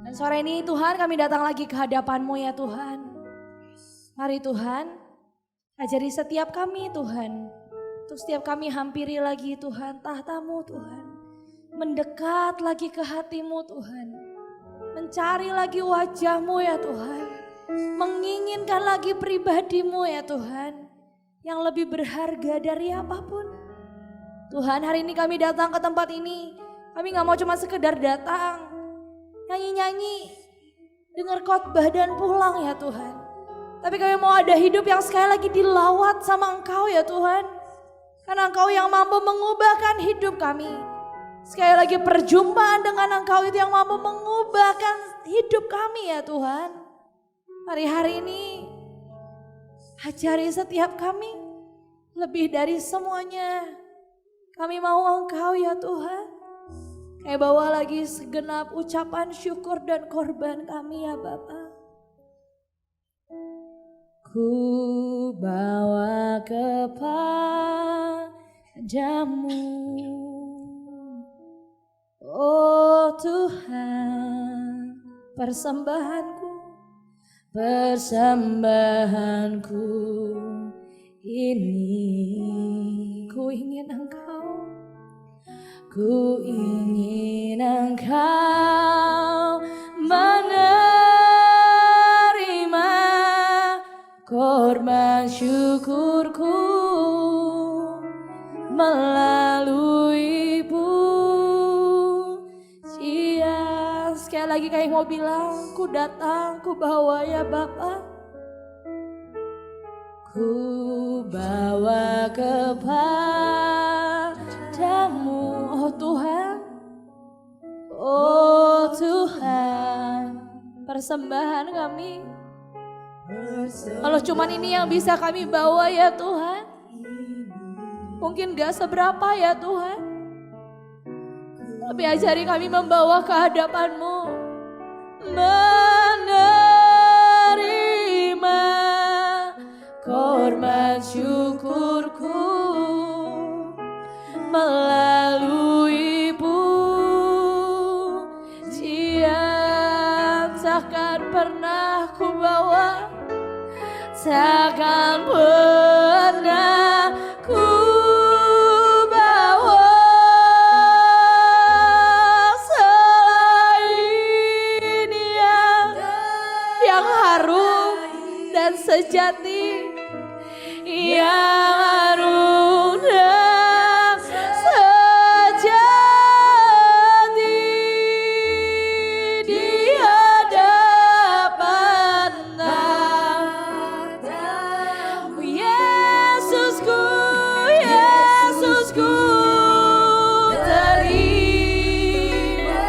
Dan sore ini Tuhan kami datang lagi ke hadapan-Mu ya Tuhan. Mari Tuhan, ajari setiap kami Tuhan. Untuk setiap kami hampiri lagi Tuhan tahta-Mu Tuhan. Mendekat lagi ke hati-Mu Tuhan. Mencari lagi wajah-Mu ya Tuhan. Menginginkan lagi pribadi-Mu ya Tuhan. Yang lebih berharga dari apapun. Tuhan, hari ini kami datang ke tempat ini. Kami gak mau cuma sekedar datang. Nyanyi-nyanyi, dengar khotbah dan pulang ya Tuhan. Tapi kami mau ada hidup yang sekali lagi dilawat sama Engkau ya Tuhan. Karena Engkau yang mampu mengubahkan hidup kami. Sekali lagi perjumpaan dengan Engkau itu yang mampu mengubahkan hidup kami ya Tuhan. Hari-hari ini ajari setiap kami lebih dari semuanya. Kami mau Engkau ya Tuhan. Kami bawa lagi segenap ucapan syukur dan korban kami ya Bapa. Ku bawa kepadamu, oh Tuhan, persembahanku ini. Ku ingin Engkau. Ku ingin Engkau menerima korban syukurku melalui pujian. Sekali lagi kami mau bilang, ku datang, ku bawa ya Bapa. Ku bawa kepadamu, oh Tuhan, oh Tuhan, persembahan kami. Kalau cuman ini yang bisa kami bawa ya Tuhan, mungkin gak seberapa ya Tuhan. Tapi ajari kami membawa ke hadapan-Mu, menerima korban syukurku melalui pujian. Takkan pernah ku bawa, takkan pernah ku bawa selain yang harum dan sejati, yang harum dan sejati di hadapan tahta-Mu. Yesusku, Yesusku, terima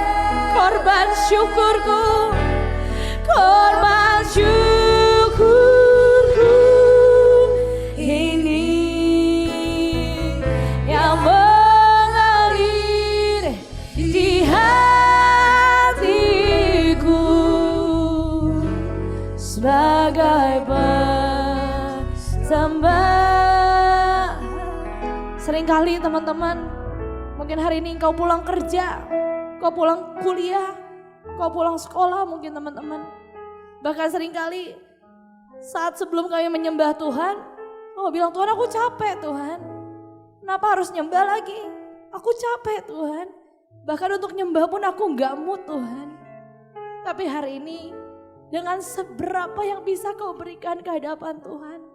korban syukurku, korban syukurku ini yang mengalir di hatiku sebagai persembahan. Seringkali teman-teman, mungkin hari ini engkau pulang kerja, kau pulang kuliah, kau pulang sekolah mungkin teman-teman. Bahkan seringkali saat sebelum kami menyembah Tuhan, kau bilang, Tuhan aku capek Tuhan. Kenapa harus nyembah lagi? Aku capek Tuhan. Bahkan untuk nyembah pun aku gak mood Tuhan. Tapi hari ini dengan seberapa yang bisa kau berikan ke hadapan Tuhan.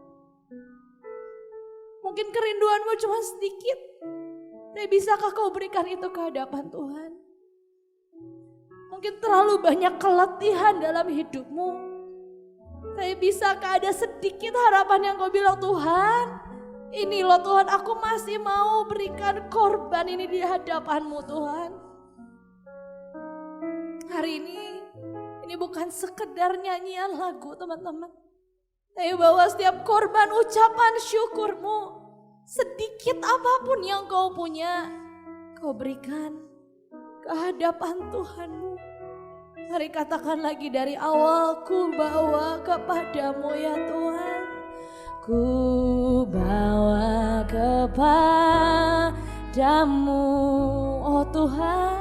Mungkin kerinduanmu cuma sedikit. Tapi bisakah kau berikan itu ke hadapan Tuhan? Mungkin terlalu banyak keletihan dalam hidupmu. Tapi bisakah ada sedikit harapan yang kau bilang, Tuhan, ini loh Tuhan, aku masih mau berikan korban ini di hadapan-Mu Tuhan. Hari ini bukan sekedar nyanyian lagu teman-teman. Tapi bahwa setiap korban ucapan syukurmu, sedikit apapun yang kau punya, kau berikan ke hadapan Tuhanmu. Mari katakan lagi dari awal, ku bawa kepadamu ya Tuhan. Ku bawa kepadamu, oh Tuhan,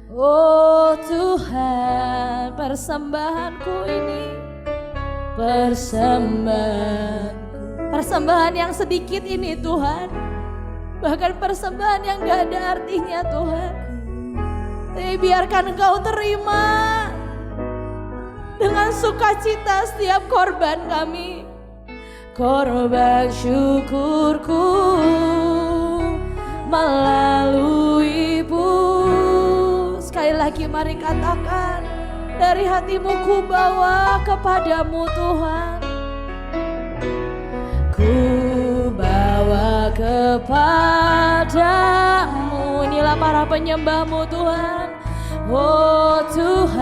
oh Tuhan. persembahanku ini, persembahan yang sedikit ini Tuhan, bahkan persembahan yang gak ada artinya Tuhan, tapi biarkan Engkau terima dengan sukacita setiap korban kami, korban syukurku melalui sekali lagi mari katakan, dari hatimu ku bawa kepadamu Tuhan, ku bawa kepadamu. Inilah para penyembahmu Tuhan, oh Tuhan,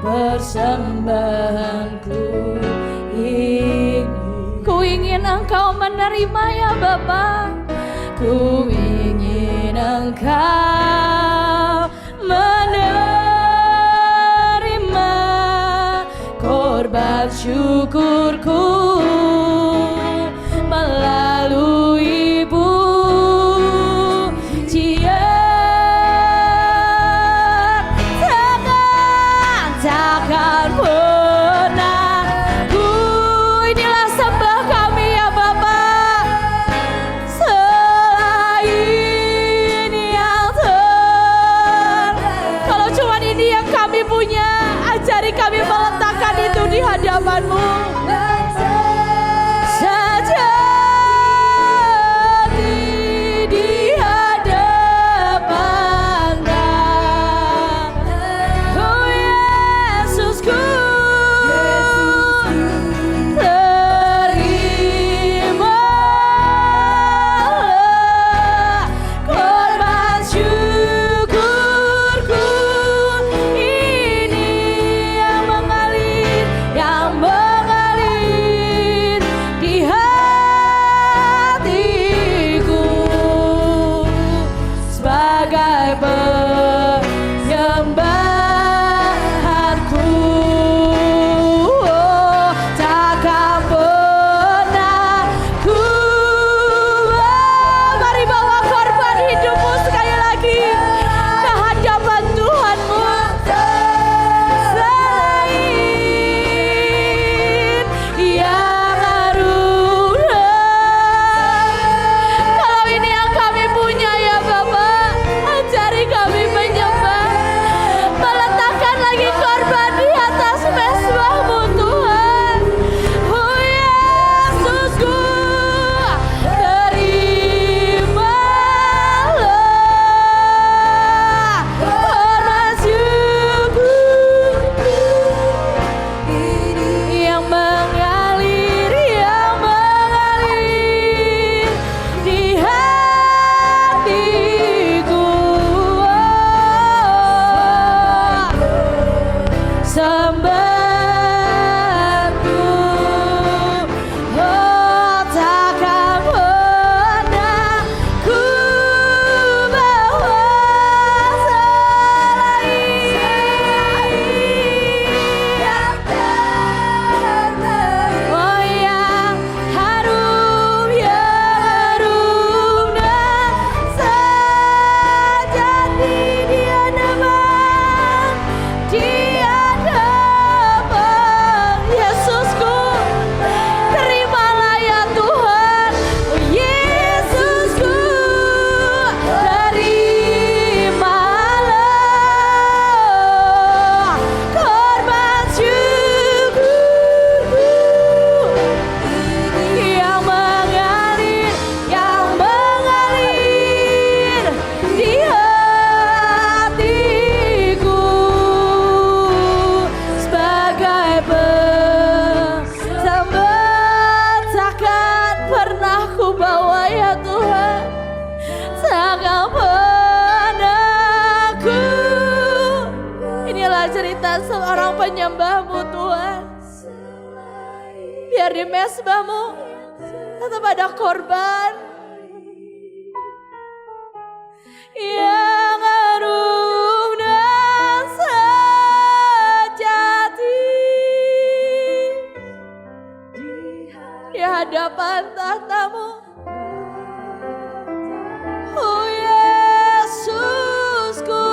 persembahanku ini, ku ingin Engkau menerima ya Bapa, ku ingin Engkau menerima korban syukurku melalui pujian. Takkan pernah ku, inilah sembah kami ya Bapa, selain yang kalau cuma ini yang kami punya, ajari kami meletakkan itu di hadapan-Mu. Sejati di hadapan-Mu, oh Yesusku, terimalah korban syukurku ini yang mengalir di hatiku sebagai penyembahanku. Oh, takkan pernah ku, mari bawa korban hidupmu sekali lagi ke hadapan Tuhanmu. Selain yang haruna, kalau ini yang kami punya ya Bapa, ajari kami menyembah, meletakkan lagi korban di atas mezbah-Mu Tuhan. Oh Yesusku, terimalah korban syukurku yang mengalir di hatiku. Sembahku, oh takkan pernah ku bawa oh yang harum dan sejati di hadapan Yesusku, terimalah ya Tuhan. Oh Yesusku, terimalah korban syukurku yang mengalir di hatiku sebagai persembah. Takkan pernah ku bawa ya Tuhan, takkan pernah ku. Inilah cerita seorang penyembah-Mu Tuhan. Biar di mezbah-Mu tetap ada korban yang harum dan sejati di hadapan tahta-Mu. Oh Yesusku,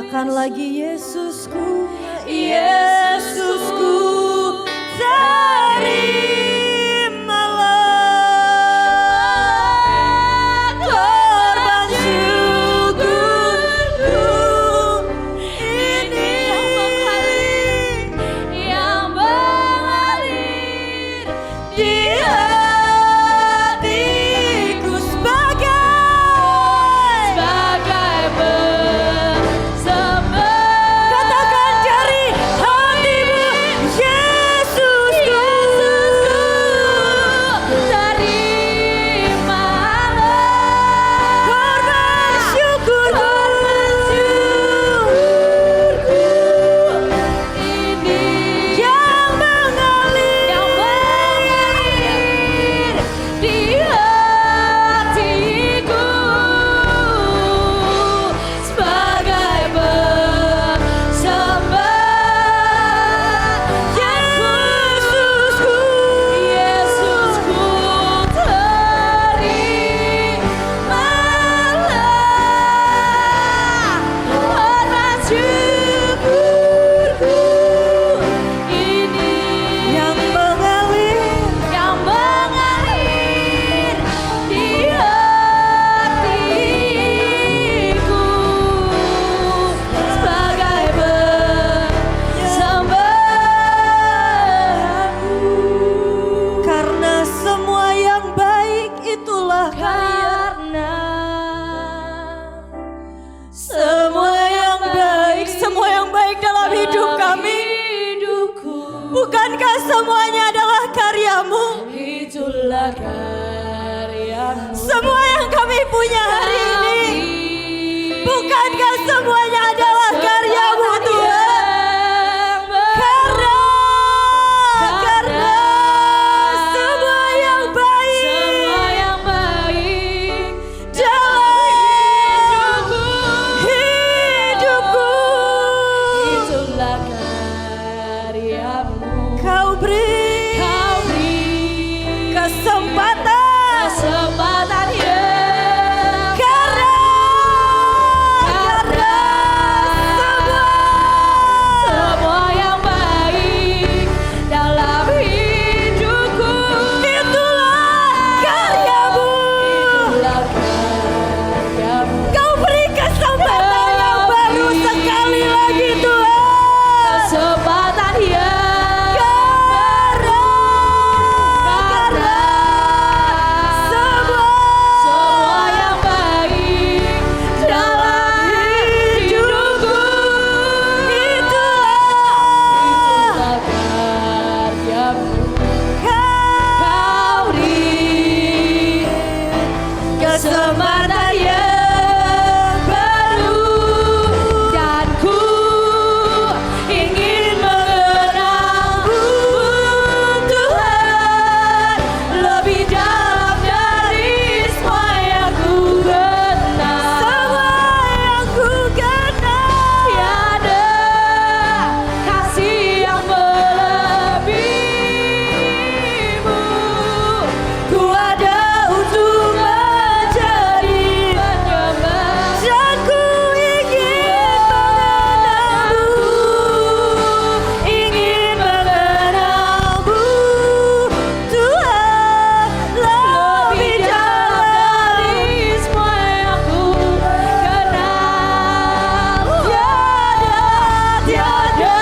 Katakan lagi Yesusku, Yesusku, terimalah korban syukurku ini yang mengalir di hatiku sebagai bersembah. Katakan dari hatimu, Yesusku, terimalah korban syukurku ini yang mengalir di hatiku sebagai bersembah. Yesusku, Yesusku, terimalah korban syukurku ini yang mengalir di hatiku sebagai persembahanku. Karena semua yang baik itulah karena semua yang baik dalam hidup kami, bukankah semuanya adalah karyamu? Itulah karyamu. Semua yang kami punya hari ini, bukankah semuanya adalah karyamu Tuhan? Karena semua yang baik dalam hidupku, itulah karyamu. Kau beri kesempatan yang karena semua yang baik dalam hidupku, itulah karyamu. Kau beri kesempatan yang baru sekali lagi Tuhan. Kesempatan yang karena semua yang baik dalam hidupku, itulah karyamu. Kau beri kesempatan yang baru, dan ku ingin mengenalmu Tuhan lebih dalam dari semua yang ku kenal. Tiada kasih yang melebihimu. Ku ada untuk menjadi penyembah, dan ku ingin mengenalmu Tuhan lebih dalam dari semua yang ku kenal. Tiada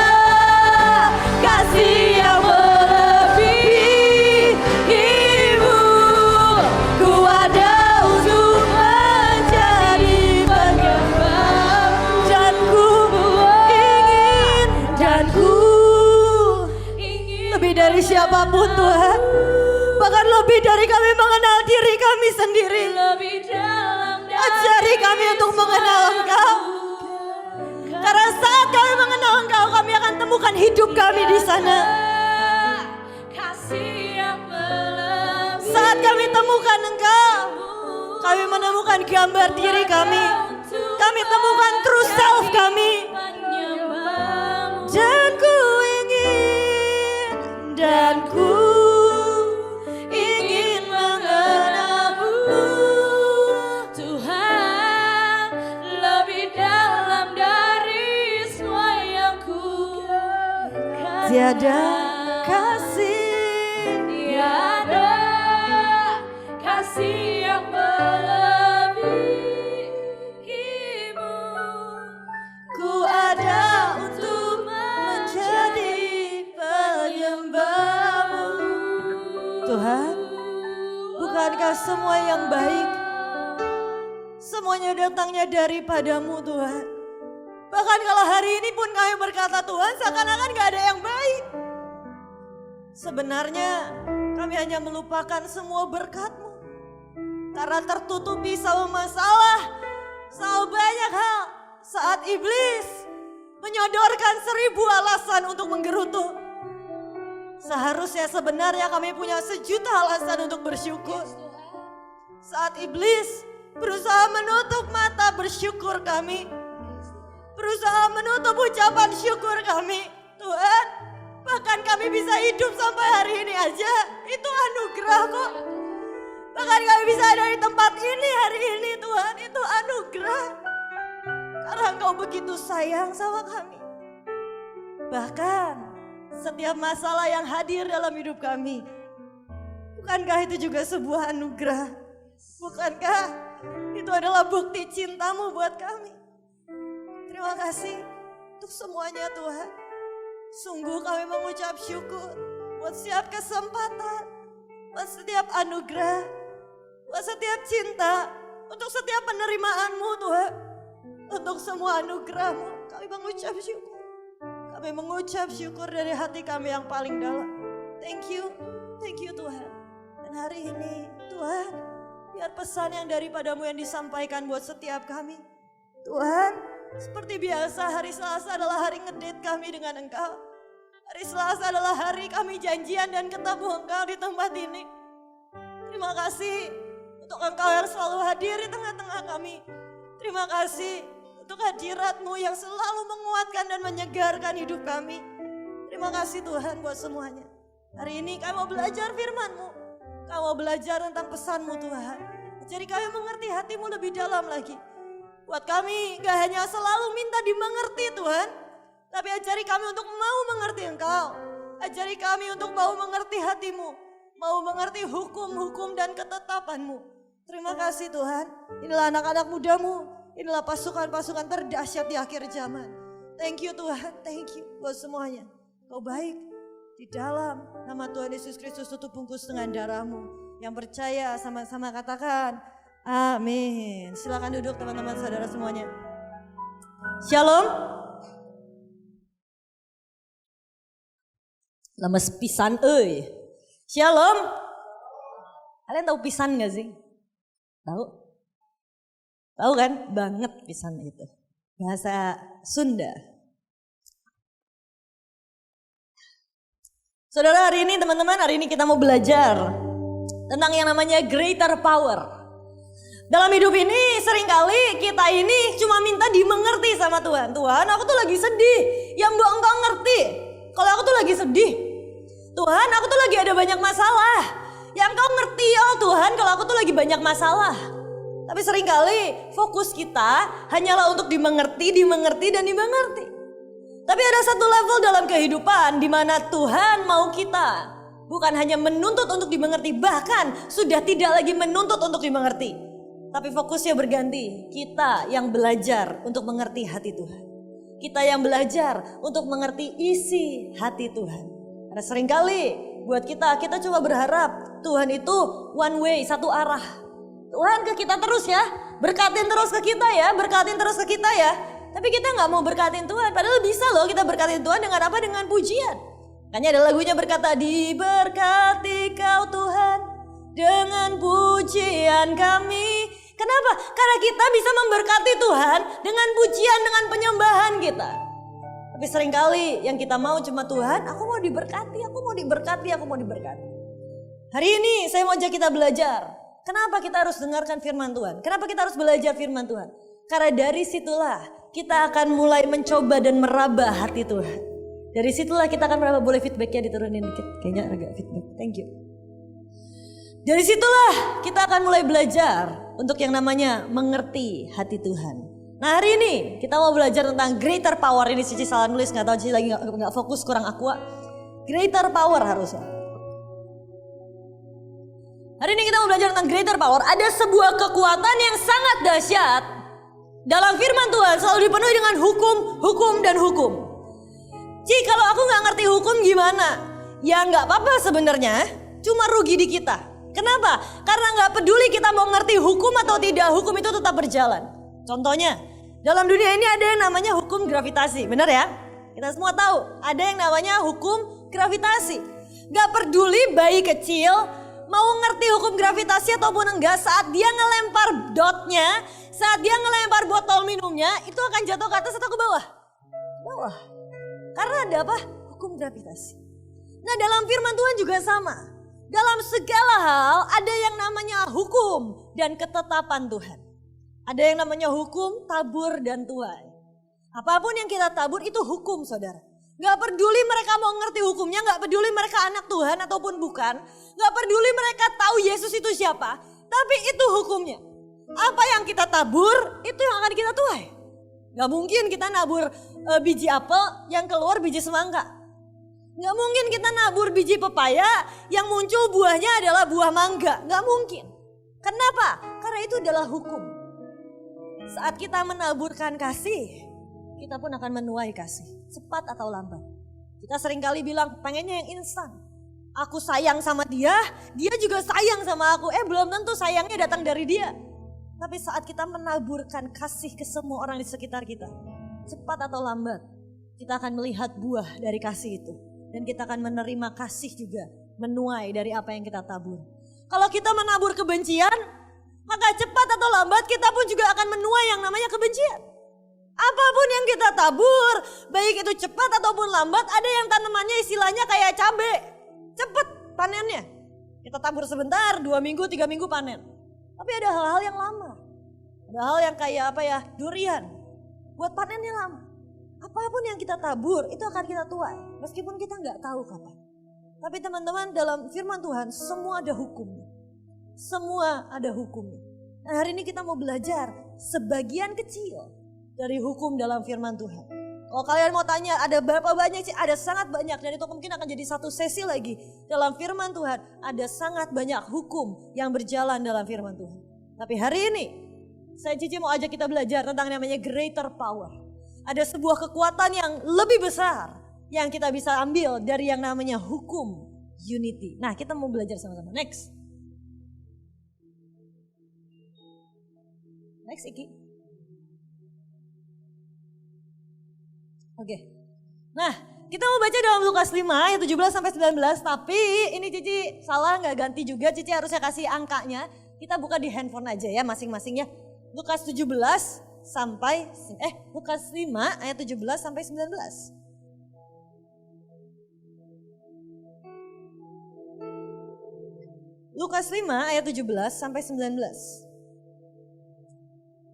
kasih yang melebihimu. Ku ada untuk menjadi penyembahmu, dan ku ingin lebih dari siapapun Tuhan, bahkan lebih dari kami mengenal diri kami sendiri. Ajari kami untuk mengenal Engkau, karena saat kami mengenal Engkau, kami akan temukan hidup kami di sana. Saat kami temukan Engkau, kami menemukan gambar diri kami. Kami temukan true self kami. Dan ku ingin mengenalmu Tuhan lebih dalam dari tiada kasih, tiada kasih yang melebihimu. ku ada untuk menjadi penyembahmu. Tuhan, bukankah semua yang baik semuanya datangnya daripadamu Tuhan? Bahkan kalau hari ini pun kami berkata Tuhan, seakan-akan gak ada yang baik. Sebenarnya kami hanya melupakan semua berkat-Mu. Karena tertutupi sama masalah, sama banyak hal. Saat iblis menyodorkan 1000 alasan untuk menggerutu. Seharusnya sebenarnya kami punya 1.000.000 alasan untuk bersyukur. Saat iblis berusaha menutup mata bersyukur kami, berusaha menutup ucapan syukur kami, Tuhan, bahkan kami bisa hidup sampai hari ini aja, itu anugerah kok. Bahkan kami bisa ada di tempat ini hari ini Tuhan, itu anugerah. Karena Engkau begitu sayang sama kami. Bahkan setiap masalah yang hadir dalam hidup kami, bukankah itu juga sebuah anugerah? Bukankah itu adalah bukti cinta-Mu buat kami? Terima kasih untuk semuanya Tuhan. Sungguh kami mengucap syukur buat setiap kesempatan, buat setiap anugerah, buat setiap cinta, untuk setiap penerimaan-Mu Tuhan. Untuk semua anugerah-Mu kami mengucap syukur. Kami mengucap syukur dari hati kami yang paling dalam. Thank you Tuhan. Dan hari ini Tuhan, biar pesan yang daripadamu yang disampaikan buat setiap kami. Tuhan, seperti biasa hari Selasa adalah hari ngedate kami dengan Engkau. Hari Selasa adalah hari kami janjian dan ketemu Engkau di tempat ini. Terima kasih untuk Engkau yang selalu hadir di tengah-tengah kami. Terima kasih untuk hadirat-Mu yang selalu menguatkan dan menyegarkan hidup kami. Terima kasih Tuhan buat semuanya. Hari ini kami mau belajar firman-Mu. Kami mau belajar tentang pesan-Mu Tuhan. Jadi kami mengerti hati-Mu lebih dalam lagi. Buat kami gak hanya selalu minta dimengerti Tuhan, tapi ajari kami untuk mau mengerti Engkau. Ajari kami untuk mau mengerti hati-Mu, mau mengerti hukum-hukum dan ketetapan-Mu. Terima kasih Tuhan, inilah anak-anak muda-Mu, inilah pasukan-pasukan terdahsyat di akhir zaman. Thank you Tuhan, thank you buat semuanya. Kau baik, di dalam nama Tuhan Yesus Kristus tutup bungkus dengan darah-Mu. Yang percaya sama-sama katakan amin. Silakan duduk teman-teman saudara semuanya. Shalom. Lemes pisan euy. Shalom. Kalian tahu pisan gak sih? Tahu? Tahu kan? Banget pisan itu. Bahasa Sunda. Saudara, hari ini teman-teman, hari ini kita mau belajar tentang yang namanya greater power. Dalam hidup ini seringkali kita ini cuma minta dimengerti sama Tuhan. Tuhan, aku tuh lagi sedih. Ya mbak engkau ngerti. Kalau aku tuh lagi sedih. Tuhan, aku tuh lagi ada banyak masalah. Ya engkau ngerti ya Tuhan kalau aku tuh lagi banyak masalah. Tapi seringkali fokus kita hanyalah untuk dimengerti, dan dimengerti. Tapi ada satu level dalam kehidupan di mana Tuhan mau kita bukan hanya menuntut untuk dimengerti, bahkan sudah tidak lagi menuntut untuk dimengerti. Tapi fokusnya berganti, kita yang belajar untuk mengerti hati Tuhan. Kita yang belajar untuk mengerti isi hati Tuhan. Karena seringkali buat kita cuma berharap Tuhan itu one way, satu arah. Tuhan ke kita terus ya, berkatin terus ke kita ya, berkatin terus ke kita ya. Tapi kita gak mau berkatin Tuhan, padahal bisa loh kita berkatin Tuhan dengan apa? Dengan pujian. Makanya ada lagunya berkata, diberkati kau Tuhan dengan pujian kami. Kenapa? Karena kita bisa memberkati Tuhan dengan pujian, dengan penyembahan kita. Tapi seringkali yang kita mau cuma Tuhan, aku mau diberkati, aku mau diberkati, aku mau diberkati. Hari ini saya mau ajak kita belajar. Kenapa kita harus dengarkan firman Tuhan? Kenapa kita harus belajar firman Tuhan? Karena dari situlah kita akan mulai mencoba dan meraba hati Tuhan. Dari situlah kita akan meraba. Boleh feedbacknya diturunin dikit? Kayaknya agak feedback. Thank you. Dari situlah kita akan mulai belajar untuk yang namanya mengerti hati Tuhan. Nah hari ini kita mau belajar tentang greater power. Ini Cici salah nulis, gak tahu Cici lagi gak fokus, kurang aqua. Greater power harusnya. Hari ini kita mau belajar tentang greater power. Ada sebuah kekuatan yang sangat dahsyat. Dalam firman Tuhan selalu dipenuhi dengan hukum, hukum, dan hukum. Ci, kalau aku gak ngerti hukum gimana? Ya gak apa-apa sebenarnya, cuma rugi di kita. Kenapa? Karena gak peduli kita mau ngerti hukum atau tidak, hukum itu tetap berjalan. Contohnya, dalam dunia ini ada yang namanya hukum gravitasi, benar ya? Kita semua tahu, ada yang namanya hukum gravitasi. Gak peduli bayi kecil mau ngerti hukum gravitasi ataupun enggak, saat dia ngelempar dotnya, saat dia ngelempar botol minumnya, itu akan jatuh ke atas atau ke bawah? Bawah. Karena ada apa? Hukum gravitasi. Nah, dalam firman Tuhan juga sama. Dalam segala hal ada yang namanya hukum dan ketetapan Tuhan. Ada yang namanya hukum, tabur, dan tuai. Apapun yang kita tabur itu hukum, saudara. Gak peduli mereka mau ngerti hukumnya, gak peduli mereka anak Tuhan ataupun bukan. Gak peduli mereka tahu Yesus itu siapa, tapi itu hukumnya. Apa yang kita tabur, itu yang akan kita tuai. Gak mungkin kita nabur biji apel yang keluar biji semangka. Gak mungkin kita nabur biji pepaya yang muncul buahnya adalah buah mangga. Gak mungkin. Kenapa? Karena itu adalah hukum. Saat kita menaburkan kasih, kita pun akan menuai kasih. Cepat atau lambat. Kita seringkali bilang pengennya yang instan. Aku sayang sama dia, dia juga sayang sama aku. Belum tentu sayangnya datang dari dia. Tapi saat kita menaburkan kasih ke semua orang di sekitar kita, cepat atau lambat, kita akan melihat buah dari kasih itu. Dan kita akan menerima kasih juga, menuai dari apa yang kita tabur. Kalau kita menabur kebencian, maka cepat atau lambat kita pun juga akan menuai yang namanya kebencian. Apapun yang kita tabur, baik itu cepat ataupun lambat, ada yang tanamannya istilahnya kayak cabai. Cepat panennya. Kita tabur sebentar, 2 minggu, 3 minggu panen. Tapi ada hal-hal yang lama. Ada hal yang kayak durian. Buat panennya lama. Apapun yang kita tabur, itu akan kita tuai. Meskipun kita nggak tahu kapan. Tapi teman-teman, dalam firman Tuhan, semua ada hukumnya. Semua ada hukumnya. Nah, hari ini kita mau belajar sebagian kecil dari hukum dalam firman Tuhan. Kalau kalian mau tanya ada berapa banyak sih? Ada sangat banyak, dan itu mungkin akan jadi satu sesi lagi. Dalam firman Tuhan ada sangat banyak hukum yang berjalan dalam firman Tuhan. Tapi hari ini saya Cici mau ajak kita belajar tentang namanya greater power. Ada sebuah kekuatan yang lebih besar yang kita bisa ambil dari yang namanya hukum unity. Nah, kita mau belajar sama-sama. Next Iki. Oke. Nah, kita mau baca dalam Lukas 5 ayat 17 sampai 19, tapi ini Cici salah nggak ganti juga, Cici harusnya kasih angkanya. Kita buka di handphone aja ya masing-masing ya. Lukas 17 sampai Lukas 5 ayat 17 sampai 19. Lukas 5 ayat 17 sampai 19.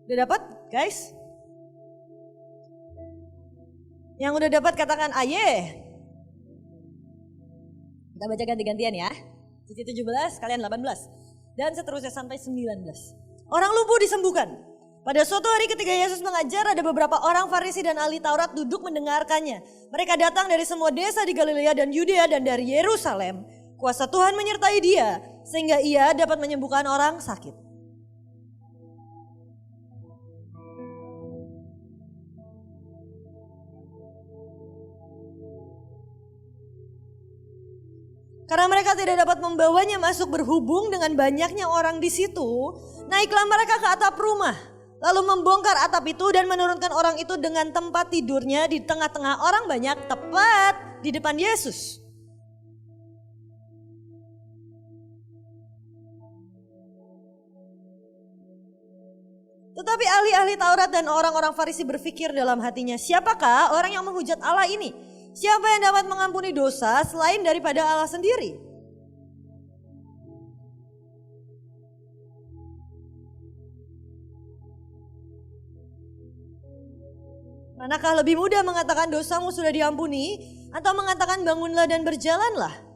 Udah dapat, guys? Yang udah dapat katakan aye. Kita baca ganti-gantian ya. Cici 17, kalian 18. Dan seterusnya sampai 19. Orang lumpuh disembuhkan. Pada suatu hari ketika Yesus mengajar, ada beberapa orang Farisi dan ahli Taurat duduk mendengarkannya. Mereka datang dari semua desa di Galilea dan Yudea dan dari Yerusalem. Kuasa Tuhan menyertai dia sehingga ia dapat menyembuhkan orang sakit. Karena mereka tidak dapat membawanya masuk berhubung dengan banyaknya orang di situ, naiklah mereka ke atap rumah, lalu membongkar atap itu dan menurunkan orang itu dengan tempat tidurnya di tengah-tengah orang banyak, tepat di depan Yesus. Tetapi ahli-ahli Taurat dan orang-orang Farisi berpikir dalam hatinya, siapakah orang yang menghujat Allah ini? Siapa yang dapat mengampuni dosa selain daripada Allah sendiri? Manakah lebih mudah mengatakan dosamu sudah diampuni atau mengatakan bangunlah dan berjalanlah?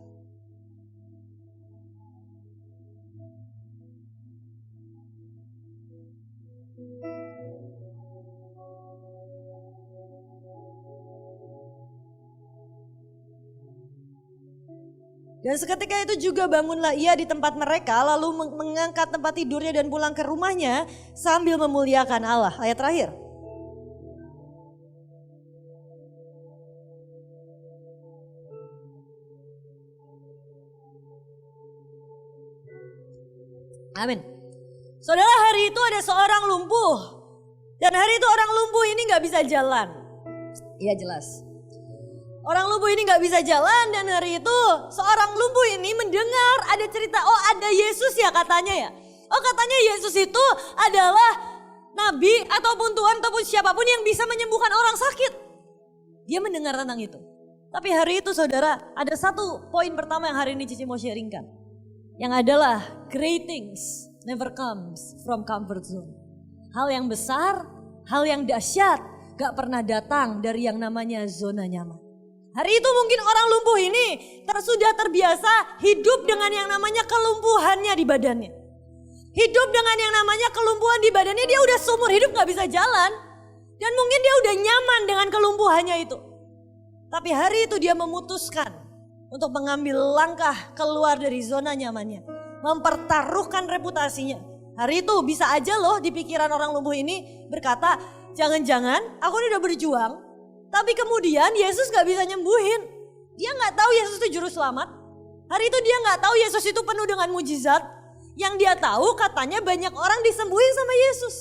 Dan seketika itu juga bangunlah ia di tempat mereka, lalu mengangkat tempat tidurnya dan pulang ke rumahnya sambil memuliakan Allah. Ayat terakhir. Amin. Saudara, hari itu ada seorang lumpuh. Dan hari itu orang lumpuh ini gak bisa jalan. Iya jelas. Orang lumpuh ini gak bisa jalan, dan hari itu seorang lumpuh ini mendengar ada cerita, oh ada Yesus ya katanya ya. Oh katanya Yesus itu adalah nabi ataupun Tuhan ataupun siapapun yang bisa menyembuhkan orang sakit. Dia mendengar tentang itu. Tapi hari itu saudara, ada satu poin pertama yang hari ini Cici mau sharingkan. Yang adalah great things never comes from comfort zone. Hal yang besar, hal yang dahsyat gak pernah datang dari yang namanya zona nyaman. Hari itu mungkin orang lumpuh ini sudah terbiasa hidup dengan yang namanya kelumpuhannya di badannya. Hidup dengan yang namanya kelumpuhan di badannya, dia udah seumur hidup gak bisa jalan. Dan mungkin dia udah nyaman dengan kelumpuhannya itu. Tapi hari itu dia memutuskan untuk mengambil langkah keluar dari zona nyamannya. Mempertaruhkan reputasinya. Hari itu bisa aja loh di pikiran orang lumpuh ini berkata, jangan-jangan aku udah berjuang. Tapi kemudian Yesus gak bisa nyembuhin. Dia gak tahu Yesus itu juru selamat. Hari itu dia gak tahu Yesus itu penuh dengan mujizat. Yang dia tahu katanya banyak orang disembuhin sama Yesus.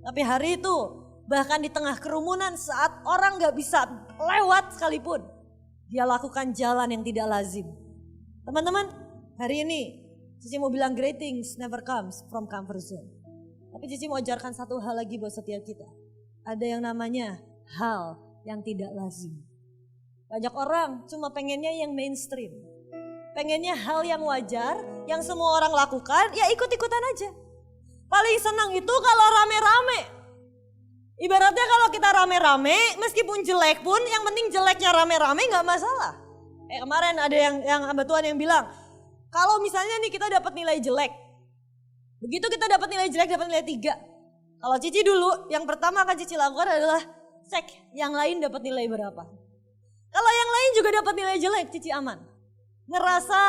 Tapi hari itu bahkan di tengah kerumunan saat orang gak bisa lewat sekalipun. Dia lakukan jalan yang tidak lazim. Teman-teman, hari ini Cici mau bilang great things never comes from comfort zone. Tapi Cici mau ajarkan satu hal lagi buat setiap kita. Ada yang namanya hal yang tidak lazim. Banyak orang cuma pengennya yang mainstream. Pengennya hal yang wajar, yang semua orang lakukan, ya ikut-ikutan aja. Paling senang itu kalau rame-rame. Ibaratnya kalau kita rame-rame, meskipun jelek pun, yang penting jeleknya rame-rame gak masalah. Kemarin ada yang hamba Tuhan yang bilang, kalau misalnya nih kita dapat nilai jelek. Begitu kita dapat nilai jelek, dapat nilai 3. Kalau Cici dulu, yang pertama akan Cici lakukan adalah cek yang lain dapat nilai berapa. Kalau yang lain juga dapat nilai jelek, Cici aman. Ngerasa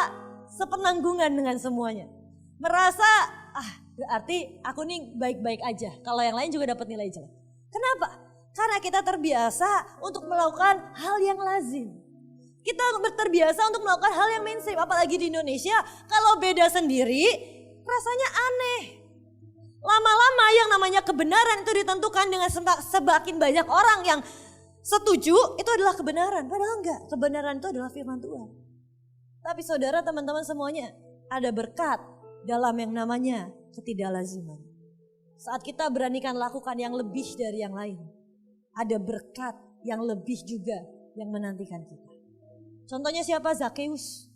sepenanggungan dengan semuanya. Merasa, berarti aku nih baik-baik aja. Kalau yang lain juga dapat nilai jelek. Kenapa? Karena kita terbiasa untuk melakukan hal yang lazim. Kita terbiasa untuk melakukan hal yang mainstream. Apalagi di Indonesia, kalau beda sendiri rasanya aneh. Lama-lama yang namanya kebenaran itu ditentukan dengan semakin banyak orang yang setuju itu adalah kebenaran. Padahal enggak, kebenaran itu adalah firman Tuhan. Tapi saudara, teman-teman semuanya, ada berkat dalam yang namanya ketidaklaziman. Saat kita beranikan lakukan yang lebih dari yang lain, ada berkat yang lebih juga yang menantikan kita. Contohnya siapa? Zakeus.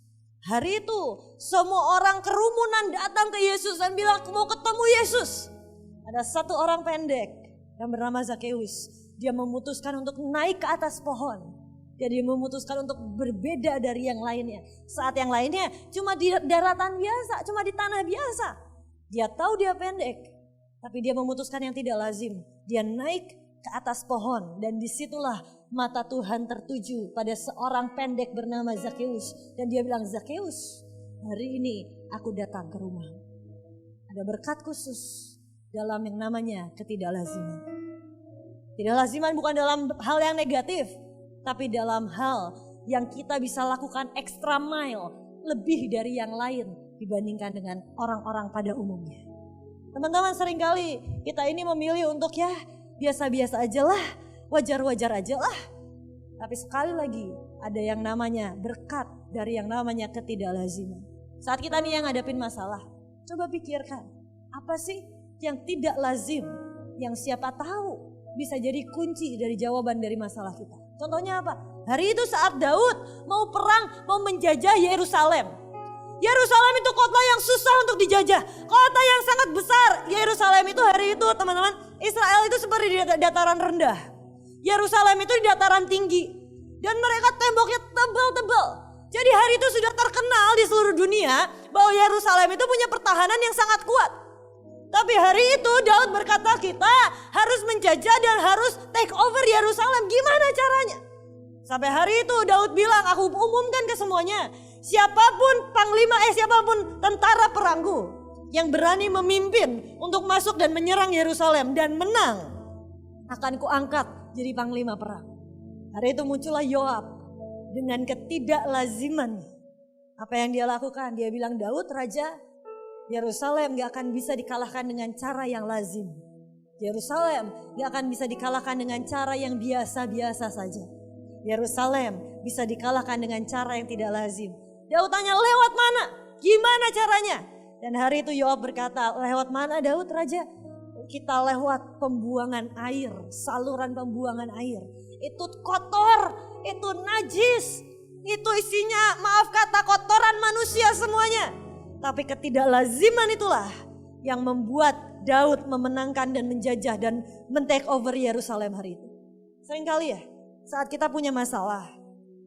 Hari itu semua orang kerumunan datang ke Yesus dan bilang mau ketemu Yesus. Ada satu orang pendek yang bernama Zakeus. Dia memutuskan untuk naik ke atas pohon. Dia memutuskan untuk berbeda dari yang lainnya. Saat yang lainnya cuma di daratan biasa, cuma di tanah biasa. Dia tahu dia pendek, tapi dia memutuskan yang tidak lazim. Dia naik ke atas pohon dan disitulah mata Tuhan tertuju pada seorang pendek bernama Zakeus. Dan dia bilang, Zakeus, hari ini aku datang ke rumah. Ada berkat khusus dalam yang namanya ketidaklaziman. Ketidaklaziman bukan dalam hal yang negatif, tapi dalam hal yang kita bisa lakukan extra mile, lebih dari yang lain dibandingkan dengan orang-orang pada umumnya. Teman-teman, seringkali kita ini memilih untuk ya biasa-biasa aja lah, wajar-wajar aja lah. Tapi sekali lagi ada yang namanya berkat dari yang namanya ketidaklaziman. Saat kita nih yang ngadepin masalah, coba pikirkan apa sih yang tidak lazim yang siapa tahu bisa jadi kunci dari jawaban dari masalah kita. Contohnya apa? Hari itu saat Daud mau perang, mau menjajah Yerusalem. Yerusalem itu kota yang susah untuk dijajah. Kota yang sangat besar. Yerusalem itu hari itu teman-teman, Israel itu seperti di dataran rendah. Yerusalem itu di dataran tinggi. Dan mereka temboknya tebal-tebal. Jadi hari itu sudah terkenal di seluruh dunia bahwa Yerusalem itu punya pertahanan yang sangat kuat. Tapi hari itu Daud berkata kita harus menjajah dan harus take over Yerusalem. Gimana caranya? Sampai hari itu Daud bilang, aku umumkan ke semuanya. siapapun tentara perangku yang berani memimpin untuk masuk dan menyerang Yerusalem dan menang, akan kuangkat jadi panglima perang. Hari itu muncullah Yoab dengan ketidaklaziman. Apa yang dia lakukan? Dia bilang, Daud raja, Yerusalem gak akan bisa dikalahkan dengan cara yang lazim. Yerusalem gak akan bisa dikalahkan dengan cara yang biasa-biasa saja. Yerusalem bisa dikalahkan dengan cara yang tidak lazim. Daud tanya, lewat mana? Gimana caranya? Dan hari itu Yoab berkata, lewat mana Daud raja? Kita lewat pembuangan air, saluran pembuangan air. Itu kotor, itu najis, itu isinya maaf kata kotoran manusia semuanya. Tapi ketidaklaziman itulah yang membuat Daud memenangkan dan menjajah dan men-take over Yerusalem hari itu. Seringkali ya, saat kita punya masalah,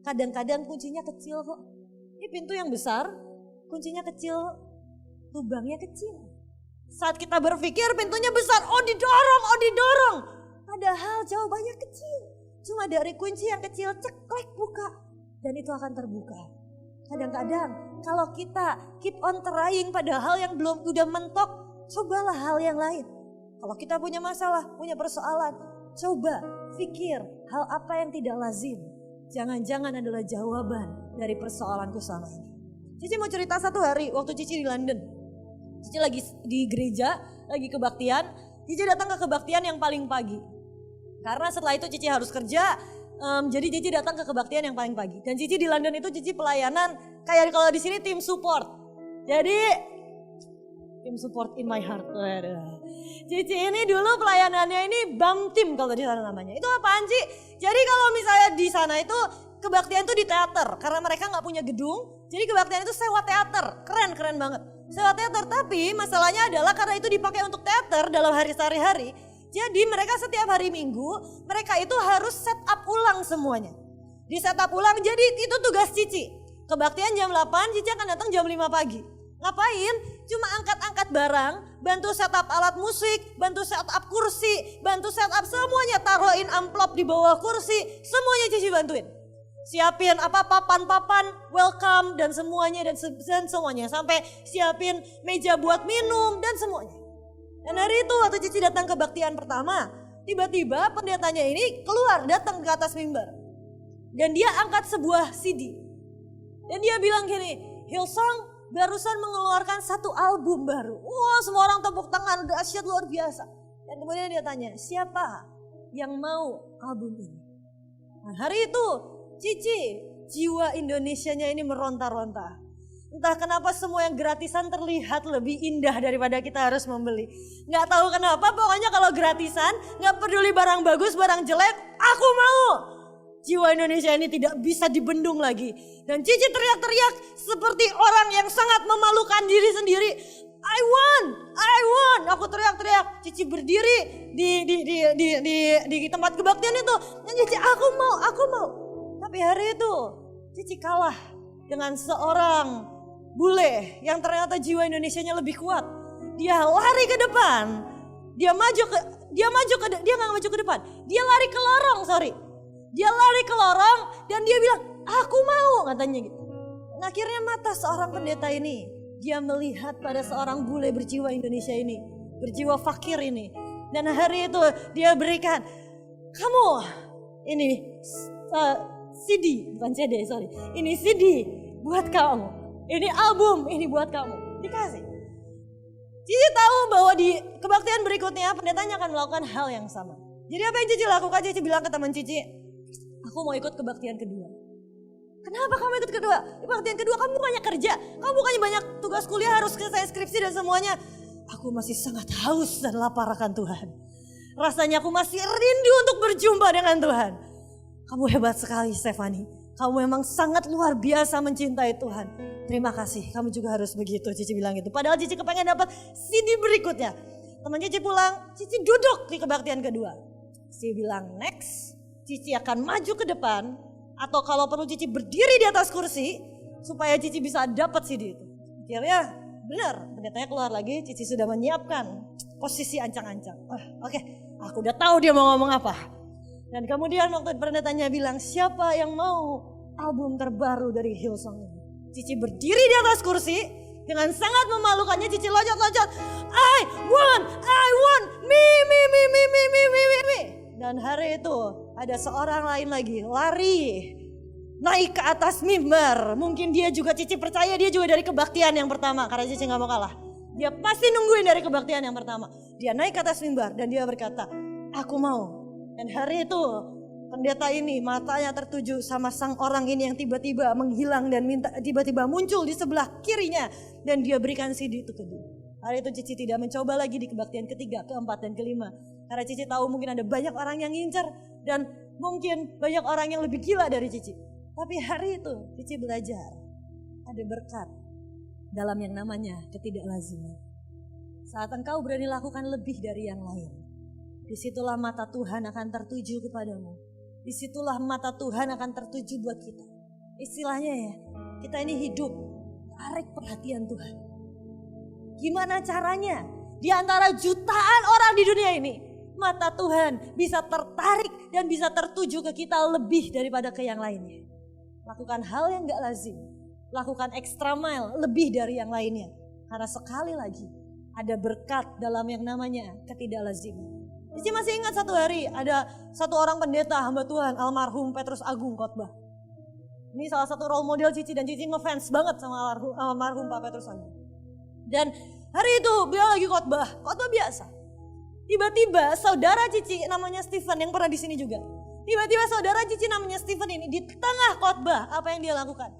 kadang-kadang kuncinya kecil kok. Ini pintu yang besar, kuncinya kecil, lubangnya kecil. Saat kita berpikir pintunya besar, oh didorong. Padahal jawabannya kecil. Cuma dari kunci yang kecil, ceklek buka. Dan itu akan terbuka. Kadang-kadang kalau kita keep on trying pada hal yang belum udah mentok, cobalah hal yang lain. Kalau kita punya masalah, punya persoalan, coba pikir hal apa yang tidak lazim. Jangan-jangan adalah jawaban dari persoalanku selama ini. Cici mau cerita satu hari waktu Cici di London. Cici lagi di gereja, lagi kebaktian. Cici datang ke kebaktian yang paling pagi. Karena setelah itu Cici harus kerja, jadi Cici datang ke kebaktian yang paling pagi. Dan Cici di London itu Cici pelayanan kayak kalau di sini tim support. Jadi tim support in my heart. Cici ini dulu pelayanannya ini BAM team kalau di sana namanya. Itu apaan sih? Jadi kalau misalnya di sana itu kebaktian itu di teater. Karena mereka gak punya gedung, jadi kebaktian itu sewa teater. Keren banget. Sewa teater, tapi masalahnya adalah karena itu dipakai untuk teater dalam hari sehari-hari. Jadi mereka setiap hari Minggu, mereka itu harus set up ulang semuanya. Di set up ulang, jadi itu tugas Cici. Kebaktian jam 8, Cici akan datang jam 5 pagi. Ngapain? Cuma angkat-angkat barang, bantu set up alat musik, bantu set up kursi, bantu set up semuanya, taruhin amplop di bawah kursi, semuanya Cici bantuin. Siapin apa papan-papan, welcome dan semuanya dan semuanya. Sampai siapin meja buat minum dan semuanya. Dan hari itu waktu Cici datang ke kebaktian pertama, tiba-tiba pendetanya ini keluar datang ke atas mimbar. Dan dia angkat sebuah CD. Dan dia bilang gini, Hillsong barusan mengeluarkan satu album baru. Wah, semua orang tepuk tangan, dahsyat luar biasa. Dan kemudian dia tanya, siapa yang mau album ini? Nah, hari itu Cici, jiwa Indonesianya ini meronta-ronta. Entah kenapa semua yang gratisan terlihat lebih indah daripada kita harus membeli. Gak tahu kenapa, pokoknya kalau gratisan, gak peduli barang bagus, barang jelek, aku mau. Jiwa Indonesia ini tidak bisa dibendung lagi. Dan Cici teriak-teriak seperti orang yang sangat memalukan diri sendiri. I want. Aku teriak-teriak. Cici berdiri di tempat kebaktian itu. Dan Cici, aku mau. Tapi hari itu Cici kalah dengan seorang bule yang ternyata jiwa Indonesianya lebih kuat. Dia lari ke depan. Dia nggak maju ke depan. Dia lari ke lorong, Dia lari ke lorong dan dia bilang, aku mau, katanya gitu. Dan akhirnya mata seorang pendeta ini, dia melihat pada seorang bule berjiwa Indonesia ini, berjiwa fakir ini. Dan hari itu dia berikan, kamu ini CD, bukan CD, ini CD buat kamu. Ini album, ini buat kamu. Dikasih. Cici tahu bahwa di kebaktian berikutnya pendetanya akan melakukan hal yang sama. Jadi apa yang Cici lakukan? Cici bilang ke teman Cici, aku mau ikut kebaktian kedua. Kenapa kamu ikut kedua? Kebaktian kedua kamu bukannya kerja. Kamu bukannya banyak tugas kuliah, harus selesai skripsi dan semuanya. Aku masih sangat haus dan lapar akan Tuhan. Rasanya aku masih rindu untuk berjumpa dengan Tuhan. Kamu hebat sekali, Stefani. Kamu memang sangat luar biasa mencintai Tuhan. Terima kasih, kamu juga harus begitu. Cici bilang gitu. Padahal Cici kepengen dapat CD berikutnya. Teman Cici pulang, Cici duduk di kebaktian kedua. Cici bilang next, Cici akan maju ke depan. Atau kalau perlu Cici berdiri di atas kursi. Supaya Cici bisa dapat CD itu. Akhirnya benar, pendetanya keluar lagi. Cici sudah menyiapkan posisi ancang-ancang. Oke, aku udah tahu dia mau ngomong apa. Dan kemudian waktu pendetanya bilang, siapa yang mau album terbaru dari Hillsong ini? Cici berdiri di atas kursi. Dengan sangat memalukannya Cici loncat-loncat. I want, me. Dan hari itu ada seorang lain lagi lari. Naik ke atas mimbar. Mungkin dia juga, Cici percaya dia juga dari kebaktian yang pertama. Karena Cici gak mau kalah. Dia pasti nungguin dari kebaktian yang pertama. Dia naik ke atas mimbar dan dia berkata, aku mau. Dan hari itu pendeta ini matanya tertuju sama sang orang ini yang tiba-tiba menghilang dan tiba-tiba muncul di sebelah kirinya. Dan dia berikan CD itu ke dia. Hari itu Cici tidak mencoba lagi di kebaktian ketiga, keempat, dan kelima. Karena Cici tahu mungkin ada banyak orang yang ngincar. Dan mungkin banyak orang yang lebih gila dari Cici. Tapi hari itu Cici belajar. Ada berkat dalam yang namanya ketidaklaziman. Saat engkau berani lakukan lebih dari yang lain. Disitulah mata Tuhan akan tertuju kepadamu. Disitulah mata Tuhan akan tertuju buat kita. Istilahnya ya, kita ini hidup, tarik perhatian Tuhan. Gimana caranya? Di antara jutaan orang di dunia ini, mata Tuhan bisa tertarik dan bisa tertuju ke kita lebih daripada ke yang lainnya. Lakukan hal yang gak lazim. Lakukan extra mile lebih dari yang lainnya. Karena sekali lagi, ada berkat dalam yang namanya ketidaklaziman. Cici masih ingat satu hari ada satu orang pendeta hamba Tuhan, almarhum Petrus Agung khotbah. Ini salah satu role model Cici dan Cici ngefans banget sama almarhum Pak Petrus Agung. Dan hari itu beliau lagi khotbah biasa. Tiba-tiba saudara Cici namanya Stephen yang pernah di sini juga. Tiba-tiba saudara Cici namanya Stephen ini di tengah khotbah apa yang dia lakukan?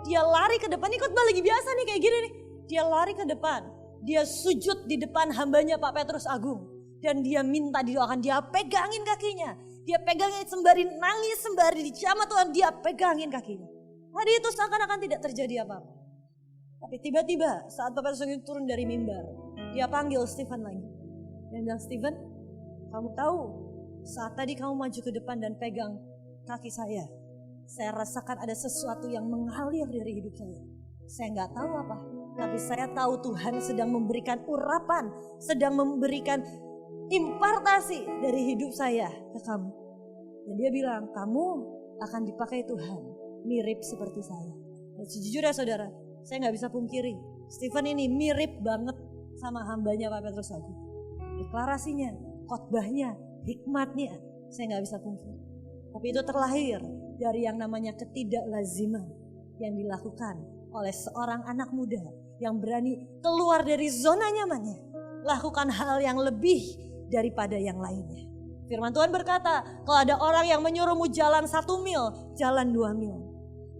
Dia lari ke depan, ini khotbah lagi biasa nih kayak gini nih. Dia lari ke depan, dia sujud di depan hambanya Pak Petrus Agung. Dan dia minta didoakan, dia pegangin kakinya. Dia pegangin sembari nangis, sembari dijamah Tuhan, dia pegangin kakinya. Hari itu seakan-akan tidak terjadi apa-apa. Tapi tiba-tiba saat Pak Petrus Agung turun dari mimbar, dia panggil Stephen lagi. Dia bilang, Stephen, kamu tahu saat tadi kamu maju ke depan dan pegang kaki saya rasakan ada sesuatu yang mengalir dari hidup saya. Saya nggak tahu apa, tapi saya tahu Tuhan sedang memberikan urapan, sedang memberikan impartasi dari hidup saya ke kamu. Dan dia bilang, kamu akan dipakai Tuhan mirip seperti saya. Dan sejujurnya saudara, saya nggak bisa pungkiri, Stephen ini mirip banget sama hambanya Pak Petrus Agung. Deklarasinya, khotbahnya, hikmatnya, saya nggak bisa pungkiri. Tapi itu terlahir dari yang namanya ketidaklaziman yang dilakukan oleh seorang anak muda yang berani keluar dari zona nyamannya, lakukan hal yang lebih daripada yang lainnya. Firman Tuhan berkata, kalau ada orang yang menyuruhmu jalan 1 mil, jalan 2 mil.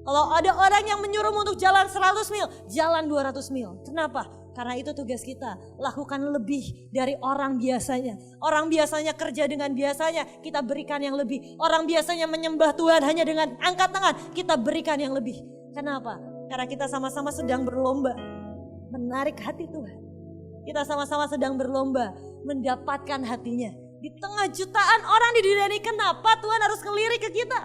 Kalau ada orang yang menyuruhmu untuk jalan 100 mil, jalan 200 mil. Kenapa? Karena itu tugas kita, lakukan lebih dari orang biasanya. Orang biasanya kerja dengan biasanya, kita berikan yang lebih. Orang biasanya menyembah Tuhan hanya dengan angkat tangan, kita berikan yang lebih. Kenapa? Karena kita sama-sama sedang berlomba menarik hati Tuhan. Kita sama-sama sedang berlomba mendapatkan hatinya. Di tengah jutaan orang di dunia ini, kenapa Tuhan harus ngelirik ke kita?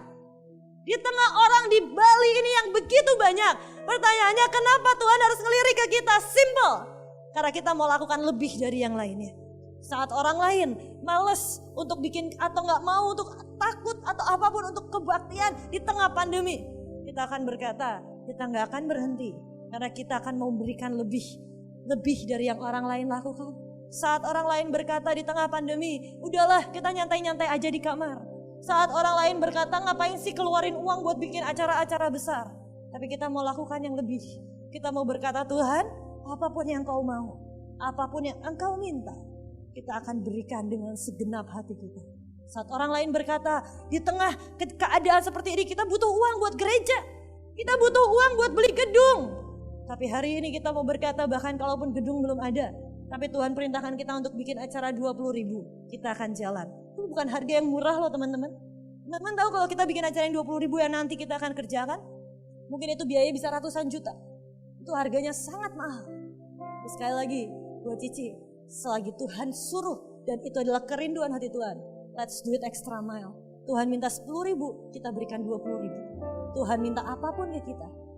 Di tengah orang di Bali ini yang begitu banyak. Pertanyaannya, kenapa Tuhan harus ngelirik ke kita? Simple. Karena kita mau lakukan lebih dari yang lainnya. Saat orang lain males untuk bikin atau gak mau untuk takut atau apapun untuk kebaktian di tengah pandemi, kita akan berkata, kita gak akan berhenti. Karena kita akan mau memberikan lebih dari yang orang lain lakukan. Saat orang lain berkata di tengah pandemi, udahlah kita nyantai-nyantai aja di kamar. Saat orang lain berkata, ngapain sih keluarin uang buat bikin acara-acara besar. Tapi kita mau lakukan yang lebih. Kita mau berkata, Tuhan, apapun yang kau mau, apapun yang engkau minta, kita akan berikan dengan segenap hati kita. Saat orang lain berkata, di tengah keadaan seperti ini kita butuh uang buat gereja. Kita butuh uang buat beli gedung. Tapi hari ini kita mau berkata, bahkan kalaupun gedung belum ada, tapi Tuhan perintahkan kita untuk bikin acara 20.000, kita akan jalan. Itu bukan harga yang murah loh teman-teman. Teman-teman tahu kalau kita bikin acara yang 20.000 yang nanti kita akan kerjakan, mungkin itu biayanya bisa ratusan juta. Itu harganya sangat mahal. Terus sekali lagi buat Cici, selagi Tuhan suruh dan itu adalah kerinduan hati Tuhan, let's do it extra mile. Tuhan minta 10.000, kita berikan 20.000. Tuhan minta apapun ke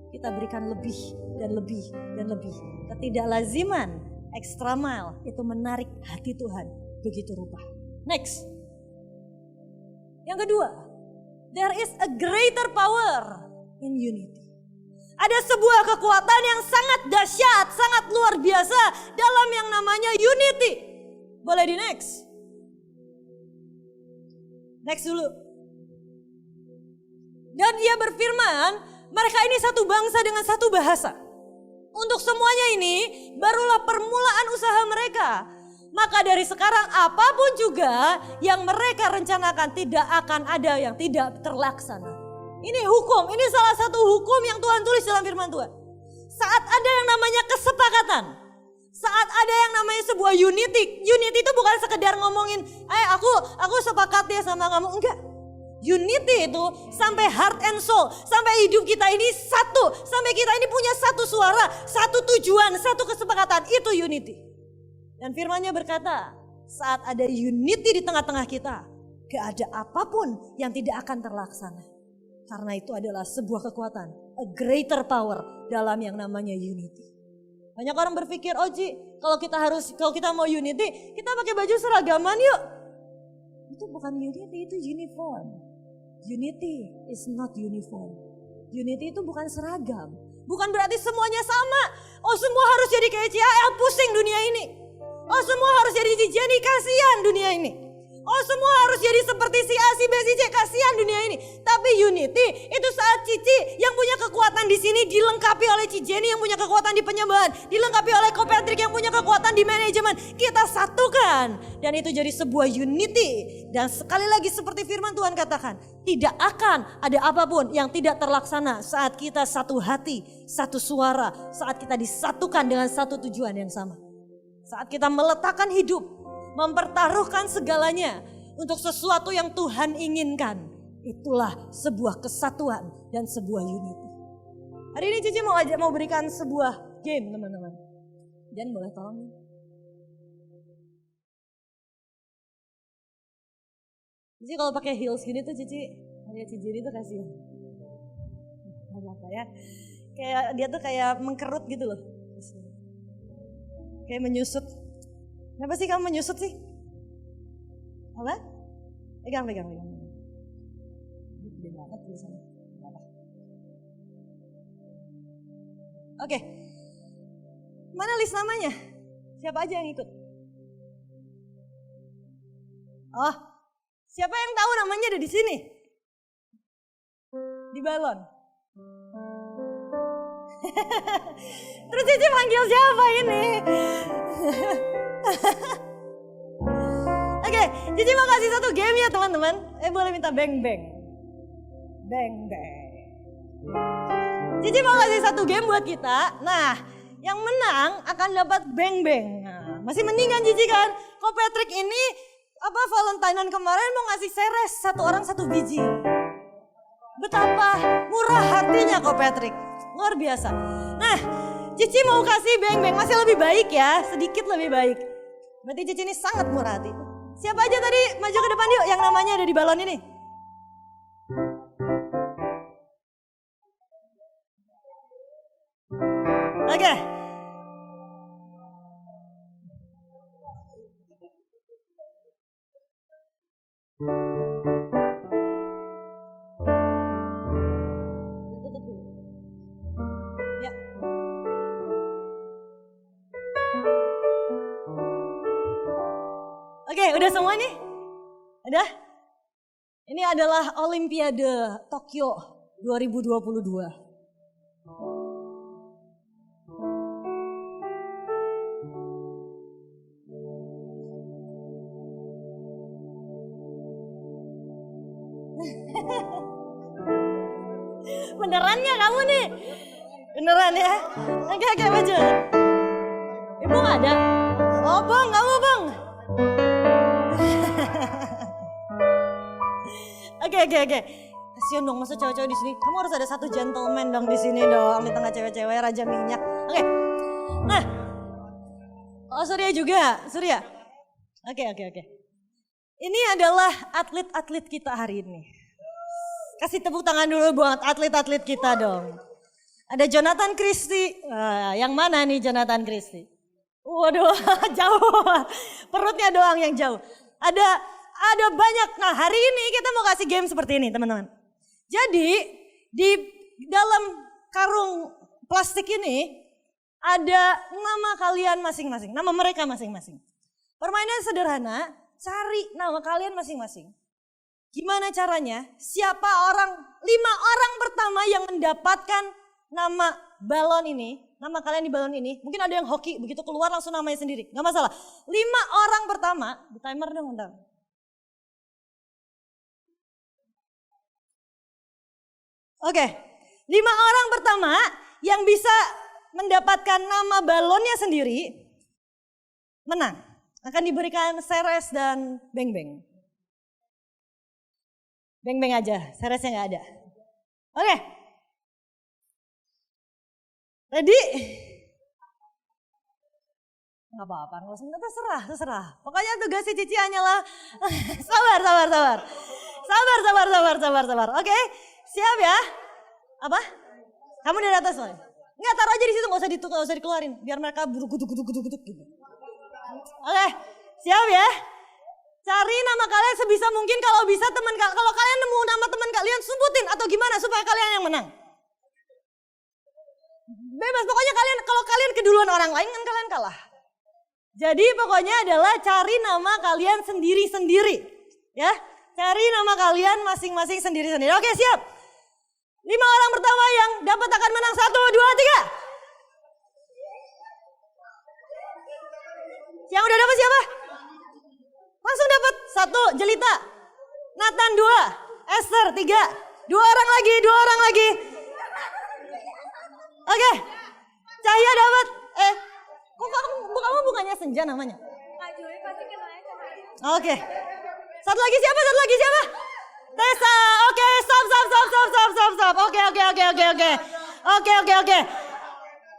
kita berikan lebih dan lebih dan lebih. Ketidaklaziman extra mile itu menarik hati Tuhan begitu rupa. Next. Yang kedua, there is a greater power in unity. Ada sebuah kekuatan yang sangat dahsyat, sangat luar biasa dalam yang namanya unity. Boleh di next? Next dulu. Dan dia berfirman, mereka ini satu bangsa dengan satu bahasa. Untuk semuanya ini barulah permulaan usaha mereka. Maka dari sekarang apapun juga yang mereka rencanakan tidak akan ada yang tidak terlaksana. Ini hukum, ini salah satu hukum yang Tuhan tulis dalam firman Tuhan. Saat ada yang namanya kesepakatan, saat ada yang namanya sebuah unity itu bukan sekedar ngomongin, aku sepakat ya sama kamu, enggak. Unity itu sampai heart and soul, sampai hidup kita ini satu, sampai kita ini punya satu suara, satu tujuan, satu kesepakatan, itu unity. Dan firman-Nya berkata, saat ada unity di tengah-tengah kita, gak ada apapun yang tidak akan terlaksana. Karena itu adalah sebuah kekuatan, a greater power dalam yang namanya unity. Banyak orang berpikir, Ji, kalau kita mau unity, kita pakai baju seragaman yuk. Itu bukan unity, itu uniform. Unity is not uniform. Unity itu bukan seragam. Bukan berarti semuanya sama. Oh semua harus jadi kayak CAL, pusing dunia ini. Oh semua harus jadi Jenny, kasihan dunia ini. Oh semua harus jadi seperti si A, si B, si C, kasihan dunia ini. Tapi unity itu saat Cici yang punya kekuatan di sini dilengkapi oleh Ci Jenny yang punya kekuatan di penyembahan. Dilengkapi oleh Ko Patrick yang punya kekuatan di manajemen. Kita satukan. Dan itu jadi sebuah unity. Dan sekali lagi seperti firman Tuhan katakan. Tidak akan ada apapun yang tidak terlaksana saat kita satu hati, satu suara. Saat kita disatukan dengan satu tujuan yang sama. Saat kita meletakkan hidup, mempertaruhkan segalanya untuk sesuatu yang Tuhan inginkan. Itulah sebuah kesatuan dan sebuah unity. Hari ini Cici mau berikan sebuah game teman-teman. Dan boleh tolong. Cici kalau pakai heels gini tuh Cici lihat Cici ini tuh kasihan. Apa ya? Kayak dia tuh kayak mengkerut gitu loh. Kayak menyusut. Kenapa sih kamu menyusut sih? Apa? Pegang. Gede banget tulisannya. Oke. Mana list namanya? Siapa aja yang ikut? Oh, siapa yang tahu namanya ada di sini? Di balon. Terus Cici panggil siapa ini? Oke, Cici mau kasih satu game ya teman-teman. Boleh minta beng-beng. Beng-beng. Cici mau kasih satu game buat kita. Nah, yang menang akan dapat beng-beng. Nah, masih mending kan Cici kan? Ko Patrick ini Valentinean kemarin mau ngasih seres satu orang satu biji. Betapa murah hatinya Ko Patrick. Luar biasa. Nah, Cici mau kasih beng-beng masih lebih baik ya, sedikit lebih baik. Berarti Cici ini sangat murah hati. Siapa aja tadi maju ke depan yuk yang namanya ada di balon ini. Oke. Ya. Oke, udah semua nih? Udah? Ini adalah Olimpiade Tokyo 2022. Beneran ya kamu nih? Beneran ya? Oke, maju. Ibu gak ada? Oh bang, kamu bang. Oke. Kasian dong masa cewek-cewek di sini. Kamu harus ada satu gentleman dong di sini dong. Di tengah cewek-cewek raja minyak. Oke. Nah. Oh Surya juga. Surya. Oke. Ini adalah atlet-atlet kita hari ini. Kasih tepuk tangan dulu buat atlet-atlet kita dong. Ada Jonathan Christie. Yang mana nih Jonathan Christie? Waduh, jauh. Perutnya doang yang jauh. Ada banyak. Nah, hari ini kita mau kasih game seperti ini, teman-teman. Jadi, di dalam karung plastik ini ada nama kalian masing-masing, nama mereka masing-masing. Permainan sederhana, cari nama kalian masing-masing. Gimana caranya? Siapa 5 orang pertama yang mendapatkan nama balon ini, nama kalian di balon ini, mungkin ada yang hoki, begitu keluar langsung namanya sendiri, gak masalah. 5 orang pertama, di timer dong bentar. Oke, 5 orang pertama yang bisa mendapatkan nama balonnya sendiri, menang. Akan diberikan seres dan beng-beng. Beng-beng aja, seresnya gak ada. Oke. Ready? Gak apa-apa, gak usah, terserah. Pokoknya tugas si Cici hanyalah sabar. Oke, siap ya? Apa? Kamu di atas loh. Enggak, taruh aja di situ, gak usah dikeluarin. Biar mereka guduk gitu. Oke, siap ya? Cari nama kalian sebisa mungkin, kalau bisa kalau kalian nemu nama teman kalian sebutin atau gimana supaya kalian yang menang. Bebas, pokoknya kalau kalian keduluan orang lain kan kalian kalah. Jadi pokoknya adalah cari nama kalian sendiri-sendiri. Ya, cari nama kalian masing-masing sendiri-sendiri. Oke, siap. 5 orang pertama yang dapat akan menang. 1, 2, 3. Yang udah dapat siapa? Langsung dapat. 1, Jelita. Nathan 2, Esther 3. 2 orang lagi. Oke. Cahaya dapat. Kok kamu bukannya Senja namanya? Oke. Satu lagi siapa? Tessa. Oke, stop. Oke.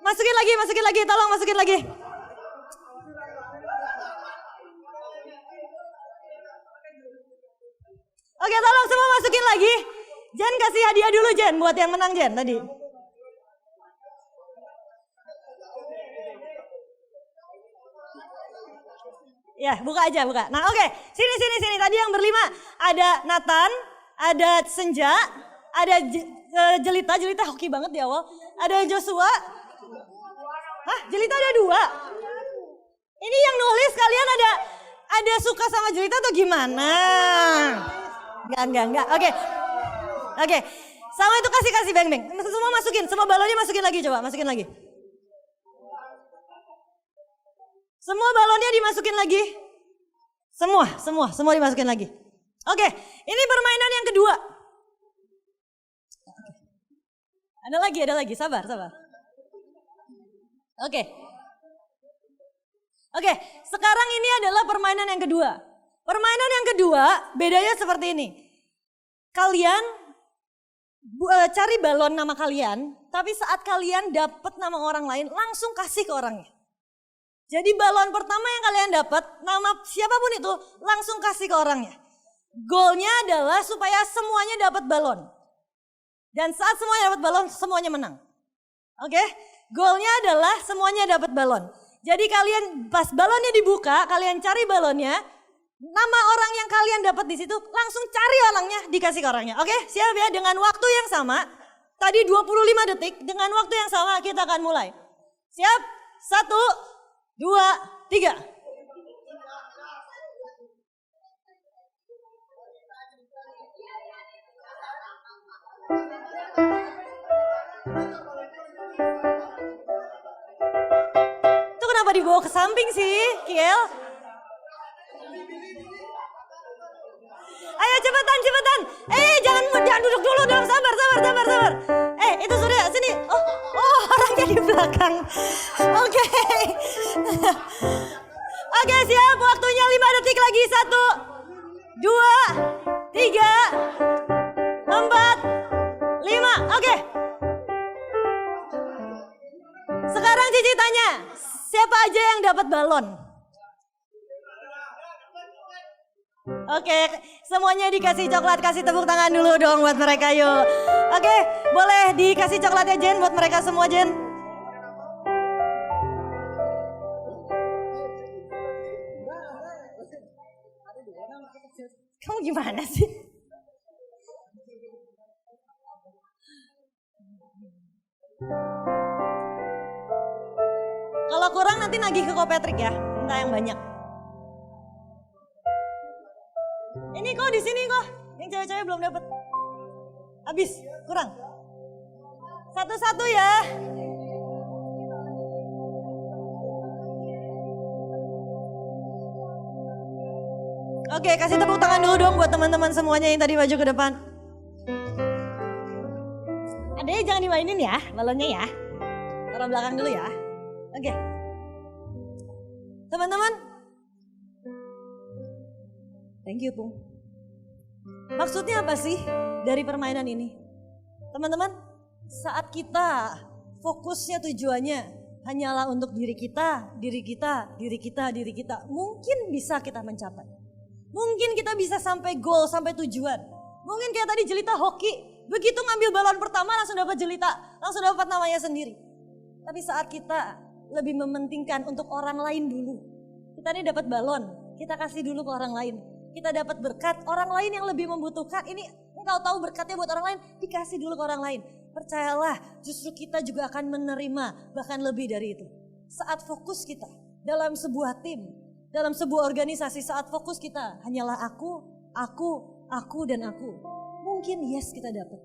Masukin lagi. Tolong masukin lagi. Oke, tolong semua masukin lagi. Jen kasih hadiah dulu Jen buat yang menang Jen tadi. Ya, buka aja. Nah, oke. Sini. Tadi yang berlima ada Nathan, ada Senja, ada Jelita hoki banget di awal. Ada Joshua. Hah, Jelita ada 2. Ini yang nulis kalian ada suka sama Jelita atau gimana? Enggak. Oke. Sama itu kasih beng-beng. Semua masukin, semua balonnya masukin lagi coba, masukin lagi. Semua balonnya dimasukin lagi. Semua dimasukin lagi. Oke, ini permainan yang kedua. Ada lagi, sabar. Oke, sekarang ini adalah permainan yang kedua. Permainan yang kedua bedanya seperti ini. Kalian cari balon nama kalian, tapi saat kalian dapat nama orang lain langsung kasih ke orangnya. Jadi balon pertama yang kalian dapat, nama siapapun itu langsung kasih ke orangnya. Goalnya adalah supaya semuanya dapat balon. Dan saat semuanya dapat balon, semuanya menang. Oke? Goalnya adalah semuanya dapat balon. Jadi kalian pas balonnya dibuka, kalian cari balonnya, nama orang yang kalian dapat di situ, langsung cari orangnya, dikasih ke orangnya. Oke? Siap ya? Dengan waktu yang sama, tadi 25 detik, dengan waktu yang sama kita akan mulai. Siap? 1, 2, 3. Itu kenapa dibawa ke samping sih, Kiel? Ayo cepetan. Jangan duduk dulu dong, sabar. Itu sudah sini. Oh, orangnya di belakang. Oke, siap. Waktunya 5 detik lagi. 1, 2, 3, 4, 5. Oke. Sekarang Cici tanya, siapa aja yang dapat balon? Oke, semuanya dikasih coklat, kasih tepuk tangan dulu dong buat mereka yuk. Oke, boleh dikasih coklatnya Jen buat mereka semua Jen. Kamu gimana sih? Kalau kurang nanti nagih ke Ko Patrick ya, minta yang banyak. Ini kok di sini kok, yang cewek-cewek belum dapat. Habis, kurang. Satu-satu ya. Oke, kasih tepuk tangan dulu dong buat teman-teman semuanya yang tadi maju ke depan. Adanya jangan dimainin ya, balonnya ya. Taruh belakang dulu ya. Oke. Teman-teman. Thank you, Pung. Maksudnya apa sih dari permainan ini? Teman-teman, saat kita fokusnya tujuannya hanyalah untuk diri kita, mungkin bisa kita mencapai. Mungkin kita bisa sampai goal, sampai tujuan. Mungkin kayak tadi Jelita hoki, begitu ngambil balon pertama langsung dapat Jelita, langsung dapat namanya sendiri. Tapi saat kita lebih mementingkan untuk orang lain dulu. Kita ini dapat balon, kita kasih dulu ke orang lain. Kita dapat berkat, orang lain yang lebih membutuhkan. Ini engkau tahu berkatnya buat orang lain, dikasih dulu ke orang lain. Percayalah, justru kita juga akan menerima bahkan lebih dari itu. Saat fokus kita dalam sebuah tim, dalam sebuah organisasi, saat fokus kita hanyalah aku, dan aku. Mungkin yes kita dapat.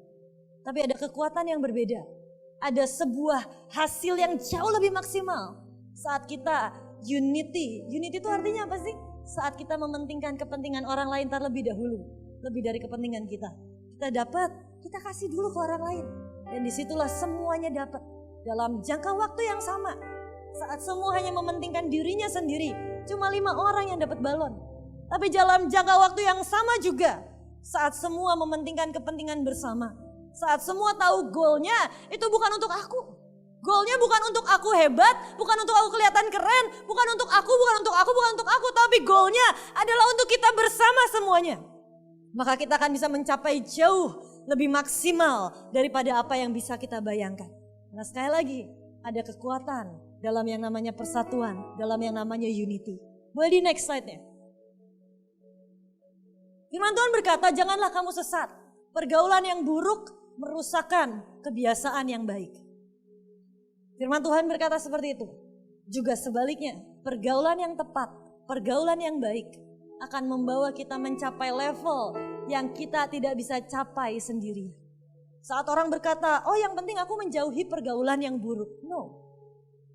Tapi ada kekuatan yang berbeda. Ada sebuah hasil yang jauh lebih maksimal. Saat kita unity. Unity itu artinya apa sih? Saat kita mementingkan kepentingan orang lain terlebih dahulu. Lebih dari kepentingan kita. Kita dapat, kita kasih dulu ke orang lain. Dan disitulah semuanya dapat. Dalam jangka waktu yang sama. Saat semua hanya mementingkan dirinya sendiri. Cuma 5 orang yang dapat balon. Tapi dalam jangka waktu yang sama juga. Saat semua mementingkan kepentingan bersama. Saat semua tahu goalnya itu bukan untuk aku. Goalnya bukan untuk aku hebat, bukan untuk aku kelihatan keren, bukan untuk aku. Tapi goalnya adalah untuk kita bersama semuanya. Maka kita akan bisa mencapai jauh lebih maksimal daripada apa yang bisa kita bayangkan. Nah sekali lagi, ada kekuatan dalam yang namanya persatuan, dalam yang namanya unity. Boleh di next slide-nya. Firman Tuhan berkata, janganlah kamu sesat. Pergaulan yang buruk merusakkan kebiasaan yang baik. Firman Tuhan berkata seperti itu. Juga sebaliknya, pergaulan yang tepat, pergaulan yang baik akan membawa kita mencapai level yang kita tidak bisa capai sendiri. Saat orang berkata, oh yang penting aku menjauhi pergaulan yang buruk. No.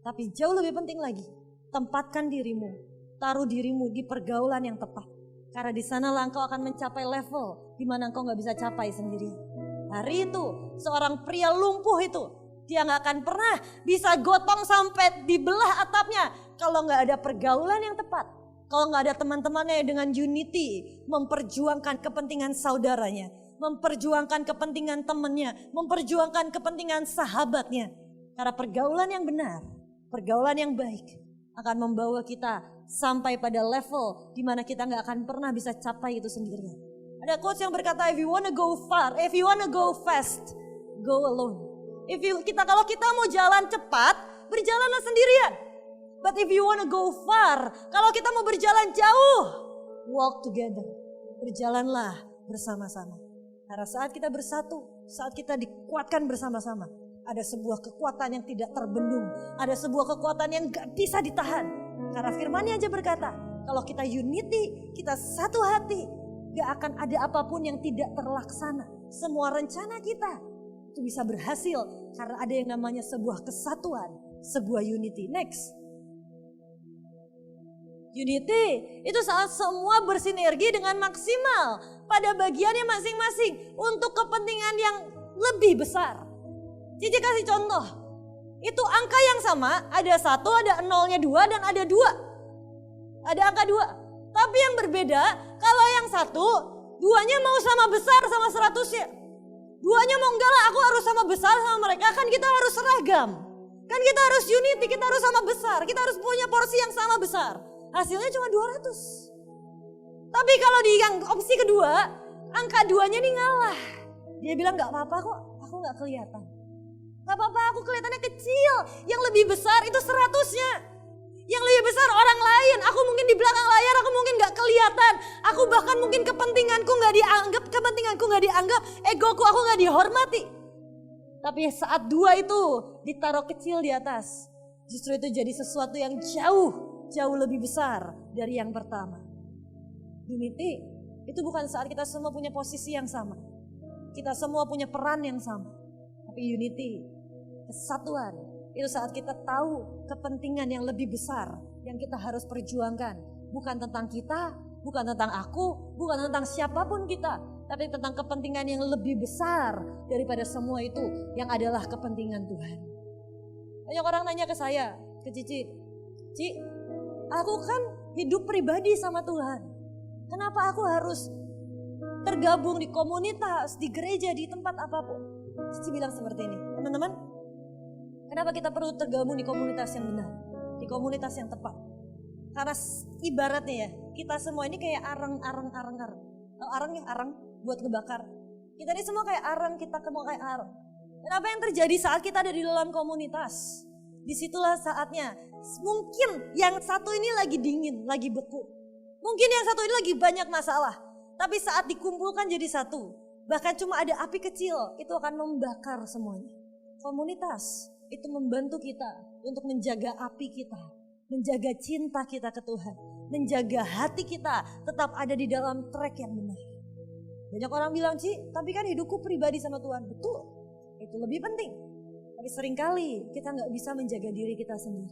Tapi jauh lebih penting lagi, tempatkan dirimu, taruh dirimu di pergaulan yang tepat. Karena di sanalah engkau akan mencapai level di mana engkau gak bisa capai sendiri. Hari itu, seorang pria lumpuh itu, dia gak akan pernah bisa gotong sampai dibelah atapnya kalau gak ada pergaulan yang tepat. Kalau gak ada teman-temannya dengan unity, memperjuangkan kepentingan saudaranya, memperjuangkan kepentingan temannya, memperjuangkan kepentingan sahabatnya. Karena pergaulan yang benar, pergaulan yang baik akan membawa kita sampai pada level di mana kita gak akan pernah bisa capai itu sendirian. Ada quotes yang berkata, if you wanna go far, if you wanna go fast, go alone. Kalau kita mau jalan cepat, berjalanlah sendirian. But if you wanna go far, kalau kita mau berjalan jauh, walk together. Berjalanlah bersama-sama. Karena saat kita bersatu, saat kita dikuatkan bersama-sama, ada sebuah kekuatan yang tidak terbendung. Ada sebuah kekuatan yang gak bisa ditahan. Karena firman-Nya aja berkata, kalau kita unity, kita satu hati, gak akan ada apapun yang tidak terlaksana. Semua rencana kita itu bisa berhasil karena ada yang namanya sebuah kesatuan, sebuah unity. Next. Unity itu saat semua bersinergi dengan maksimal pada bagiannya masing-masing untuk kepentingan yang lebih besar. Cici kasih contoh. Itu angka yang sama, ada 1, ada 0-nya 2 dan ada 2. Ada angka 2. Tapi yang berbeda, kalau yang 1, 2-nya mau sama besar sama 100-nya. 2-nya mau enggak lah, aku harus sama besar sama mereka, kan kita harus seragam. Kan kita harus unity, kita harus sama besar, kita harus punya porsi yang sama besar. Hasilnya cuma 200. Tapi kalau di yang opsi kedua, angka 2-nya nih ngalah. Dia bilang gak apa-apa kok, aku gak kelihatan. Gak apa-apa, aku kelihatannya kecil. Yang lebih besar itu 100-nya. Yang lebih besar orang lain. Aku mungkin di belakang layar, aku mungkin gak kelihatan. Aku bahkan mungkin kepentinganku gak dianggap, egoku aku gak dihormati. Tapi saat dua itu ditaruh kecil di atas, justru itu jadi sesuatu yang jauh lebih besar dari yang pertama. Unity itu bukan saat kita semua punya posisi yang sama. Kita semua punya peran yang sama. Tapi unity, kesatuan, itu saat kita tahu kepentingan yang lebih besar yang kita harus perjuangkan. Bukan tentang kita, bukan tentang aku, bukan tentang siapapun kita. Tapi tentang kepentingan yang lebih besar daripada semua itu, yang adalah kepentingan Tuhan. Banyak orang nanya ke saya, ke Cici, Ci, aku kan hidup pribadi sama Tuhan. Kenapa aku harus tergabung di komunitas, di gereja, di tempat apapun? Cici bilang seperti ini, teman-teman, kenapa kita perlu tergabung di komunitas yang benar, di komunitas yang tepat? Karena ibaratnya ya, kita semua ini kayak arang. Tahu arang ya, arang buat ngebakar. Kita ini semua kayak arang, kita semua kayak arang. Dan apa yang terjadi saat kita ada di dalam komunitas? Disitulah saatnya, mungkin yang satu ini lagi dingin, lagi beku. Mungkin yang satu ini lagi banyak masalah. Tapi saat dikumpulkan jadi satu, bahkan cuma ada api kecil, itu akan membakar semuanya. Komunitas itu membantu kita untuk menjaga api kita, menjaga cinta kita ke Tuhan, menjaga hati kita tetap ada di dalam track yang benar. Banyak orang bilang, Ci, tapi kan hidupku pribadi sama Tuhan. Betul, itu lebih penting. Tapi seringkali kita gak bisa menjaga diri kita sendiri.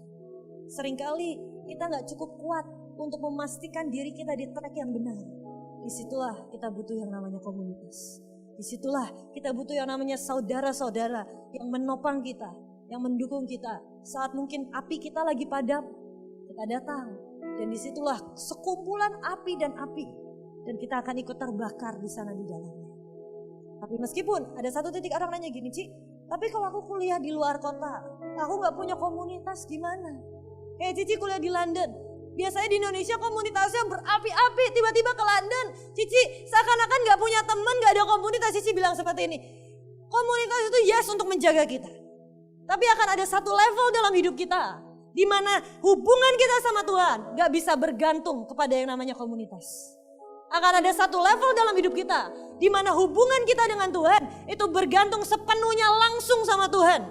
Seringkali kita gak cukup kuat untuk memastikan diri kita di track yang benar. Disitulah kita butuh yang namanya komunitas. Disitulah kita butuh yang namanya saudara-saudara yang menopang kita, yang mendukung kita. Saat mungkin api kita lagi padam, kita datang. Dan disitulah sekumpulan api dan api. Dan kita akan ikut terbakar di sana di dalamnya. Tapi meskipun ada satu titik orang nanya gini, Ci, tapi kalau aku kuliah di luar kota, aku gak punya komunitas gimana? Kayak Cici kuliah di London. Biasanya di Indonesia komunitasnya berapi-api, tiba-tiba ke London. Cici seakan-akan gak punya teman, gak ada komunitas. Cici bilang seperti ini, komunitas itu yes untuk menjaga kita. Tapi akan ada satu level dalam hidup kita, di mana hubungan kita sama Tuhan gak bisa bergantung kepada yang namanya komunitas. Akan ada satu level dalam hidup kita, di mana hubungan kita dengan Tuhan itu bergantung sepenuhnya langsung sama Tuhan.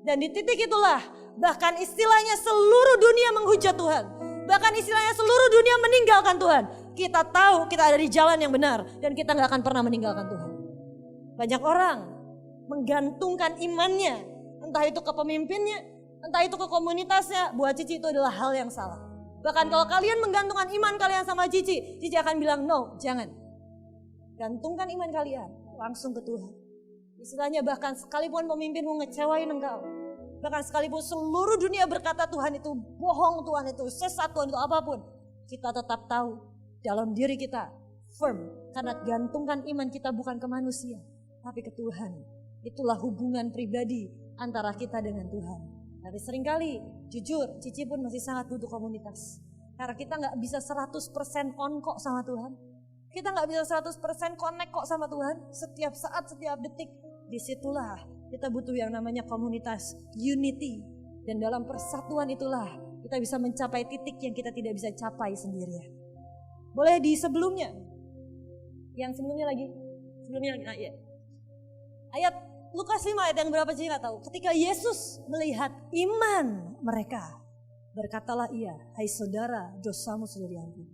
Dan di titik itulah, bahkan istilahnya seluruh dunia menghujat Tuhan. Bahkan istilahnya seluruh dunia meninggalkan Tuhan. Kita tahu kita ada di jalan yang benar, dan kita gak akan pernah meninggalkan Tuhan. Banyak orang menggantungkan imannya, entah itu ke pemimpinnya, entah itu ke komunitasnya. Buat Cici itu adalah hal yang salah. Bahkan kalau kalian menggantungkan iman kalian sama Cici, Cici akan bilang no, jangan. Gantungkan iman kalian langsung ke Tuhan. Istilahnya bahkan sekalipun pemimpinmu ngecewain engkau, bahkan sekalipun seluruh dunia berkata Tuhan itu bohong, Tuhan itu sesat, Tuhan itu apapun, kita tetap tahu dalam diri kita firm. Karena gantungkan iman kita bukan ke manusia, tapi ke Tuhan. Itulah hubungan pribadi antara kita dengan Tuhan. Tapi seringkali, jujur, Cici pun masih sangat butuh komunitas. Karena kita gak bisa 100% on kok sama Tuhan. Kita gak bisa 100% connect kok sama Tuhan. Setiap saat, setiap detik. Disitulah kita butuh yang namanya komunitas, unity. Dan dalam persatuan itulah kita bisa mencapai titik yang kita tidak bisa capai sendirian. Boleh di sebelumnya? Yang sebelumnya lagi? Ayat Lukas 5 ayat yang berapa sih gak tahu. Ketika Yesus melihat iman mereka, berkatalah ia, hai saudara, dosamu sudah diampuni.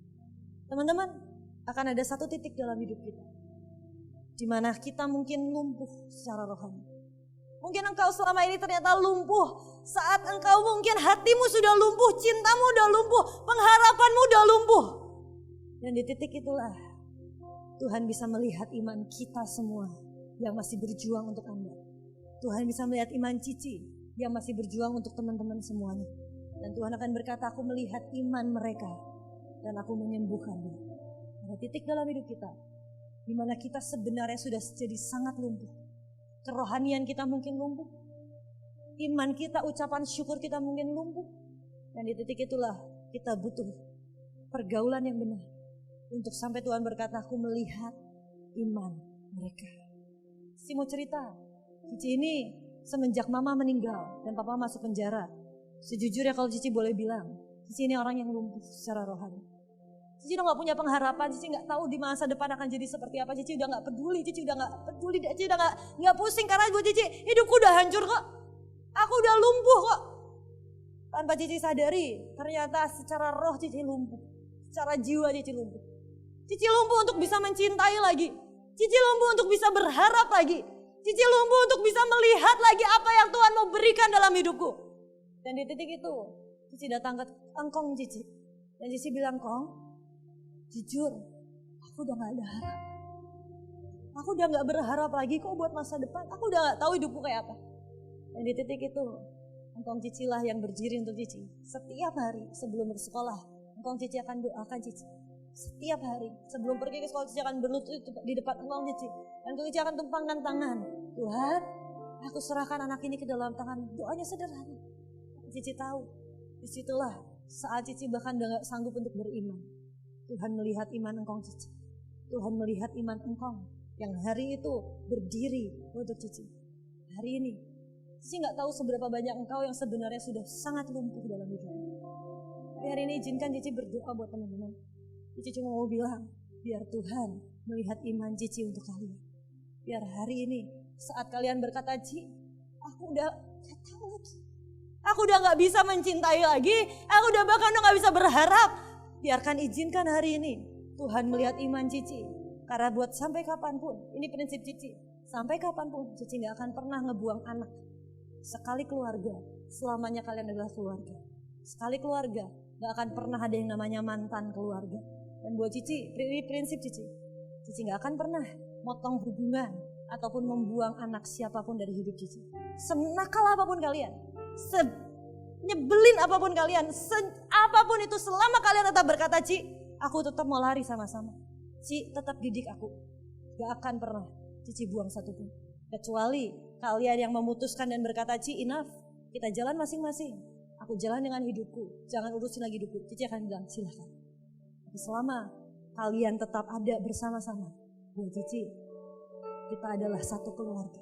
Teman-teman, akan ada satu titik dalam hidup kita, di mana kita mungkin lumpuh secara rohani. Mungkin engkau selama ini ternyata lumpuh. Saat engkau mungkin hatimu sudah lumpuh, cintamu udah lumpuh, pengharapanmu udah lumpuh. Dan di titik itulah Tuhan bisa melihat iman kita semua yang masih berjuang untuk Anda. Tuhan bisa melihat iman Cici yang masih berjuang untuk teman-teman semuanya. Dan Tuhan akan berkata, aku melihat iman mereka dan aku menyembuhkannya. Ada titik dalam hidup kita di mana kita sebenarnya sudah jadi sangat lumpuh. Kerohanian kita mungkin lumpuh. Iman kita, ucapan syukur kita mungkin lumpuh. Dan di titik itulah kita butuh pergaulan yang benar. Untuk sampai Tuhan berkata, aku melihat iman mereka. Cici mau cerita, Cici ini semenjak mama meninggal dan papa masuk penjara. Sejujurnya kalau Cici boleh bilang, Cici ini orang yang lumpuh secara rohani. Cici udah gak punya pengharapan, Cici gak tahu di masa depan akan jadi seperti apa. Cici udah gak peduli, Cici udah gak pusing. Karena buat Cici hidupku udah hancur kok. Aku udah lumpuh kok. Tanpa Cici sadari, ternyata secara roh Cici lumpuh. Secara jiwa Cici lumpuh. Cici lumpuh untuk bisa mencintai lagi. Cici lumpuh untuk bisa berharap lagi. Cici lumpuh untuk bisa melihat lagi apa yang Tuhan mau berikan dalam hidupku. Dan di titik itu, Cici datang ke engkong Cici. Dan Cici bilang, Kong, jujur, aku udah gak ada harap. Aku udah gak berharap lagi kok buat masa depan. Aku udah gak tahu hidupku kayak apa. Dan di titik itu, engkong Cici lah yang berdiri untuk Cici. Setiap hari sebelum bersekolah, engkong Cici akan doakan Cici. Setiap hari sebelum pergi ke sekolah, Cici akan berlutut di depan engkong Cici. Dan Cici akan tumpangkan tangan. Tuhan, aku serahkan anak ini ke dalam tangan. Doanya sederhana. Cici tahu, disitulah saat Cici bahkan udah gak sanggup untuk beriman. Tuhan melihat iman engkong Cici. Tuhan melihat iman engkong yang hari itu berdiri untuk Cici. Hari ini, Cici gak tahu seberapa banyak engkau yang sebenarnya sudah sangat lumpuh dalam hidupmu. Tapi hari ini izinkan Cici berdoa buat teman-teman. Cici cuma mau bilang, biar Tuhan melihat iman Cici untuk kalian. Biar hari ini, saat kalian berkata, Ci, aku udah gak tahu lagi. Aku udah gak bisa mencintai lagi. Aku udah bahkan udah gak bisa berharap. Biarkan izinkan hari ini Tuhan melihat iman Cici. Karena buat sampai kapanpun, ini prinsip Cici. Sampai kapanpun Cici gak akan pernah ngebuang anak. Sekali keluarga, selamanya kalian adalah keluarga. Sekali keluarga, gak akan pernah ada yang namanya mantan keluarga. Dan buat Cici, ini prinsip Cici. Cici gak akan pernah motong hubungan ataupun membuang anak siapapun dari hidup Cici. Senakal apapun kalian, nyebelin apapun kalian, apapun itu, selama kalian tetap berkata, Ci, aku tetap mau lari sama-sama. Ci, tetap didik aku. Gak akan pernah Cici buang satupun. Kecuali kalian yang memutuskan dan berkata, Ci, enough, kita jalan masing-masing. Aku jalan dengan hidupku, jangan urusin lagi hidupku. Cici akan bilang, silahkan. Tapi selama kalian tetap ada bersama-sama, buat Cici, kita adalah satu keluarga.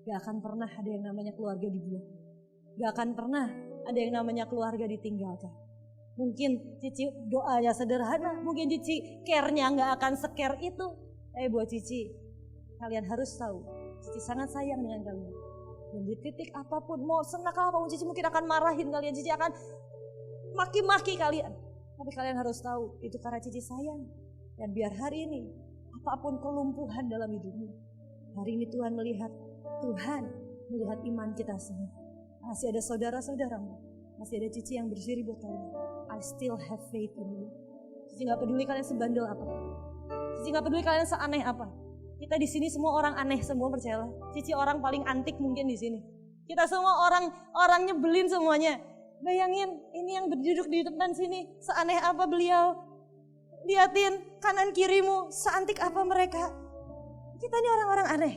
Gak akan pernah ada yang namanya keluarga dibuang. Gak akan pernah ada yang namanya keluarga ditinggalkan. Mungkin Cici doanya sederhana, mungkin Cici care-nya gak akan se-care itu. Tapi buat Cici, kalian harus tahu, Cici sangat sayang dengan kalian. Dan di titik apapun, mau senakal apapun, Cici mungkin akan marahin kalian, Cici akan maki-maki kalian. Tapi kalian harus tahu, itu karena Cici sayang. Dan biar hari ini, apapun kelumpuhan dalam hidupmu, hari ini Tuhan melihat iman kita semua. Masih ada saudara-saudaramu, masih ada Cici yang berdiri buat kalian. I still have faith in you. Cici gak peduli kalian sebandel apa, Cici gak peduli kalian seaneh apa. Kita di sini semua orang aneh semua, percayalah. Cici orang paling antik mungkin di sini. Kita semua orang nyebelin semuanya. Bayangin, ini yang berduduk di depan sini, seaneh apa beliau. Liatin kanan kirimu, seantik apa mereka. Kita ini orang-orang aneh.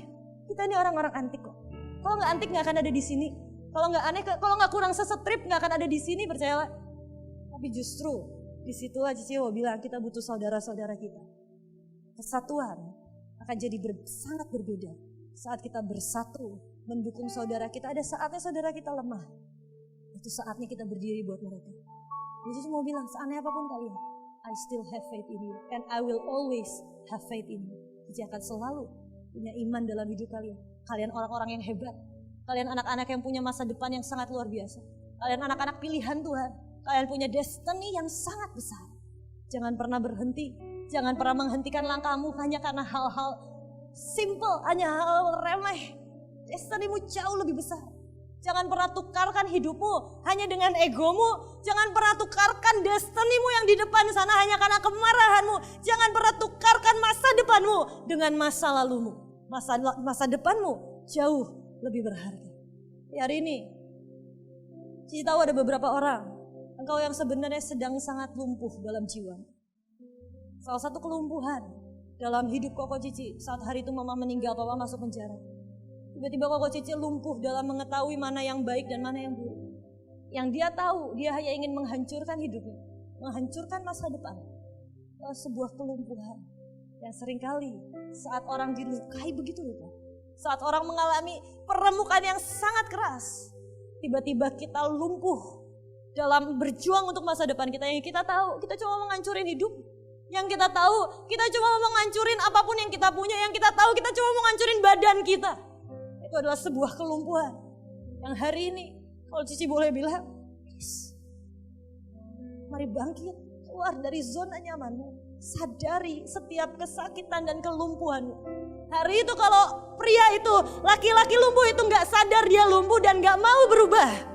Kita ini orang-orang antik kok. Kalau nggak antik nggak akan ada di sini. Kalau nggak aneh, kalau nggak kurang sesetrip nggak akan ada di sini, percayalah. Tapi justru disitulah Cici mau bilang kita butuh saudara-saudara kita. Kesatuan akan jadi sangat berbeda saat kita bersatu mendukung saudara kita. Ada saatnya saudara kita lemah. Itu saatnya kita berdiri buat mereka. Yesus mau bilang, seaneh apapun kalian, I still have faith in you. And I will always have faith in you. Cici akan selalu punya iman dalam hidup kalian. Kalian orang-orang yang hebat. Kalian anak-anak yang punya masa depan yang sangat luar biasa. Kalian anak-anak pilihan Tuhan. Kalian punya destiny yang sangat besar. Jangan pernah berhenti. Jangan pernah menghentikan langkahmu hanya karena hal-hal simple, hanya hal remeh. Destinimu jauh lebih besar. Jangan pernah tukarkan hidupmu hanya dengan egomu. Jangan pernah tukarkan destinimu yang di depan sana hanya karena kemarahanmu. Jangan pernah tukarkan masa depanmu dengan masa lalumu. Masa depanmu jauh lebih berharga. Hari ini, Cici tahu ada beberapa orang, engkau yang sebenarnya sedang sangat lumpuh dalam jiwa. Salah satu kelumpuhan dalam hidup Koko Cici saat hari itu mama meninggal, papa masuk penjara. Tiba-tiba Koko Cici lumpuh dalam mengetahui mana yang baik dan mana yang buruk. Yang dia tahu, dia hanya ingin menghancurkan hidupnya, menghancurkan masa depan. Sebuah kelumpuhan yang seringkali saat orang dilukai begitu lupa, saat orang mengalami peremukan yang sangat keras, tiba-tiba kita lumpuh dalam berjuang untuk masa depan kita. Yang kita tahu, kita cuma menghancurin hidup, Yang kita tahu, kita cuma mau ngancurin apapun yang kita punya. Yang kita tahu, kita cuma mau ngancurin badan kita. Itu adalah sebuah kelumpuhan. Yang hari ini, kalau Cici boleh bilang, mari bangkit, keluar dari zona nyamanmu. Sadari setiap kesakitan dan kelumpuhanmu. Hari itu kalau pria itu, laki-laki lumpuh itu gak sadar dia lumpuh dan gak mau berubah.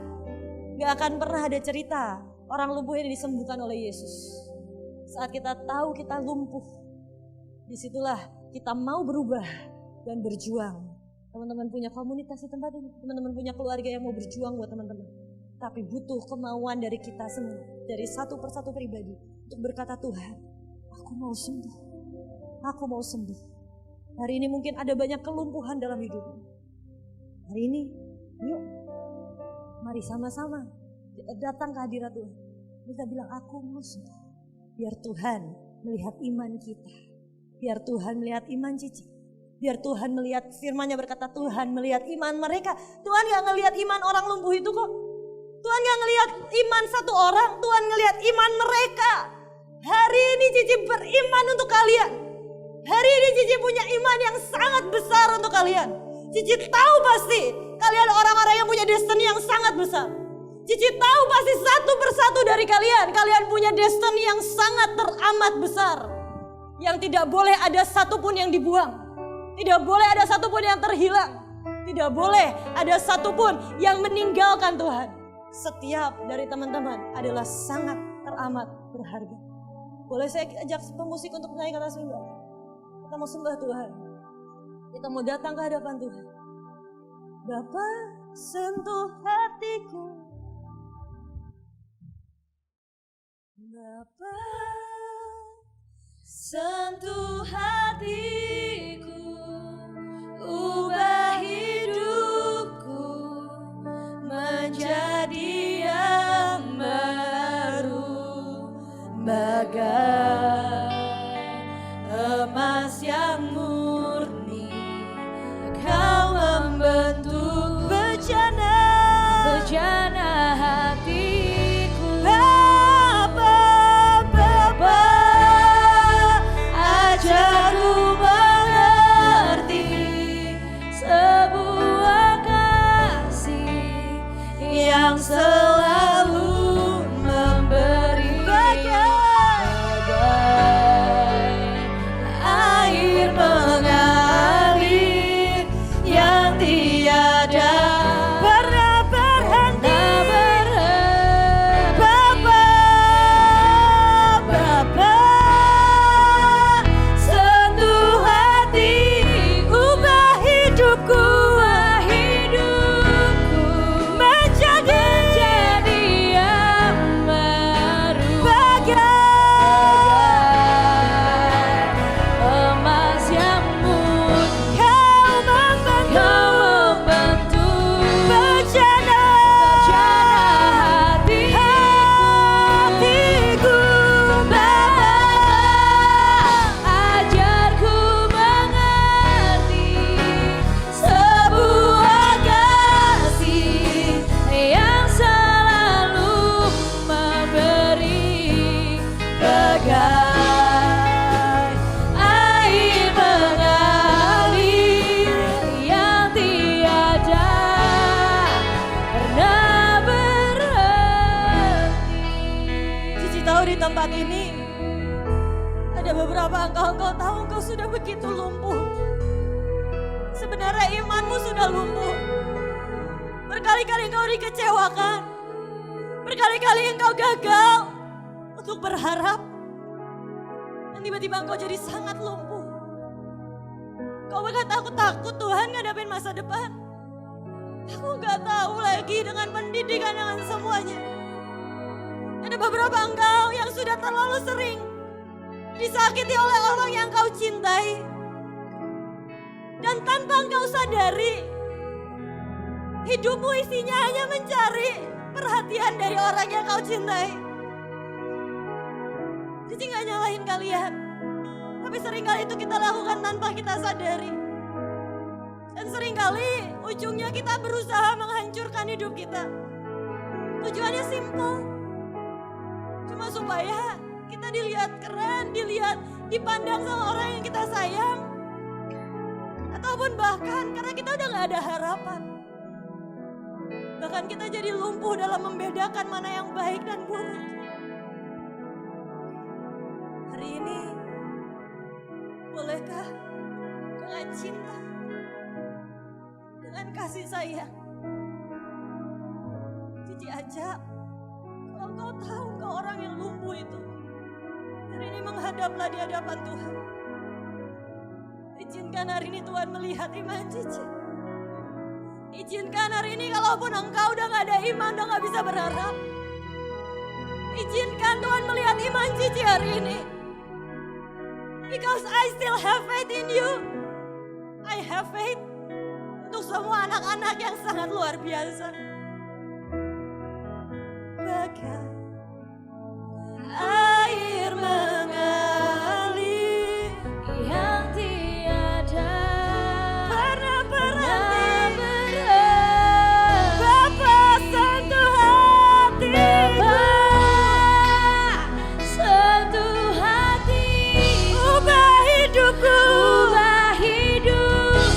Gak akan pernah ada cerita orang lumpuh ini disembuhkan oleh Yesus. Saat kita tahu kita lumpuh, disitulah kita mau berubah dan berjuang. Teman-teman punya komunitas di tempat ini, teman-teman punya keluarga yang mau berjuang buat teman-teman. Tapi butuh kemauan dari kita semua, dari satu persatu pribadi, untuk berkata, Tuhan, aku mau sembuh, aku mau sembuh. Hari ini mungkin ada banyak kelumpuhan dalam hidupmu. Hari ini, yuk, mari sama-sama datang ke hadirat Tuhan. Kita bilang, aku mau sembuh. Biar Tuhan melihat iman kita. Biar Tuhan melihat iman Cici. Biar Tuhan melihat firman-Nya berkata, Tuhan melihat iman mereka. Tuhan gak ngelihat iman orang lumpuh itu kok. Tuhan gak ngelihat iman satu orang. Tuhan ngelihat iman mereka. Hari ini Cici beriman untuk kalian. Hari ini Cici punya iman yang sangat besar untuk kalian. Cici tahu pasti kalian orang-orang yang punya destiny yang sangat besar. Cici tahu pasti satu persatu dari kalian punya destiny yang sangat teramat besar. Yang tidak boleh ada satupun yang dibuang. Tidak boleh ada satupun yang terhilang. Tidak boleh ada satupun yang meninggalkan Tuhan. Setiap dari teman-teman adalah sangat teramat berharga. Boleh saya ajak pemusik untuk naik ke atas mimbar? Kita mau sembah Tuhan. Kita mau datang ke hadapan Tuhan. Bapa, sentuh hatiku. Bapa, sentuh hatiku, ubah hidupku menjadi yang baru, bagai emas yang murni. Kau membentuk bejana hatiku. Bapa, ajarku mengerti sebuah kasih yang selalu memberi, bagai air mengalir yang tiada pernah berhenti. Bapa, sentuh hati, ubah hidupku menjadi yang baru, bagai emas yang murni. Kau membentuk bejana hatiku. Bapa, ajarku mengerti sebuah kasih yang selalu memberi, bagai air mengalir yang tiada pernah berhenti. Cici tahu di tempat ini ada beberapa engkau tahu engkau sudah begitu lumpuh. Sebenarnya imanmu sudah lumpuh. Berkali-kali engkau dikecewakan. Berkali-kali engkau gagal untuk berharap. Dan tiba-tiba engkau jadi sangat lumpuh. Kau berkata, aku takut Tuhan ngadapin masa depan. Aku gak tahu lagi dengan pendidikan, dengan semuanya. Ada beberapa engkau yang sudah terlalu sering disakiti oleh orang yang kau cintai. Dan tanpa engkau sadari, hidupmu isinya hanya mencari perhatian dari orang yang kau cintai. Cici gak nyalahin kalian, tapi seringkali itu kita lakukan tanpa kita sadari. Dan seringkali ujungnya kita berusaha menghancurkan hidup kita. Tujuannya simple, cuma supaya kita dilihat keren, dilihat dipandang sama orang yang kita sayang, ataupun bahkan karena kita udah gak ada harapan. Bahkan kita jadi lumpuh dalam membedakan mana yang baik dan buruk. Hari ini, bolehkah dengan cinta, dengan kasih sayang, Cici ajak, kalau kau tahu kau orang yang lumpuh itu, hari ini menghadaplah di hadapan Tuhan. Izinkan hari ini Tuhan melihat iman Cici. Izinkan hari ini kalaupun engkau udah gak ada iman, udah gak bisa berharap. Izinkan Tuhan melihat iman Cici hari ini. Because I still have faith in you. I have faith untuk semua anak-anak yang sangat luar biasa. Bagai air mengalir Yang tiada pernah berhenti. berhenti. Bapa sentuh hatiku, Sentuh hati, ubah hidupku ubah hidup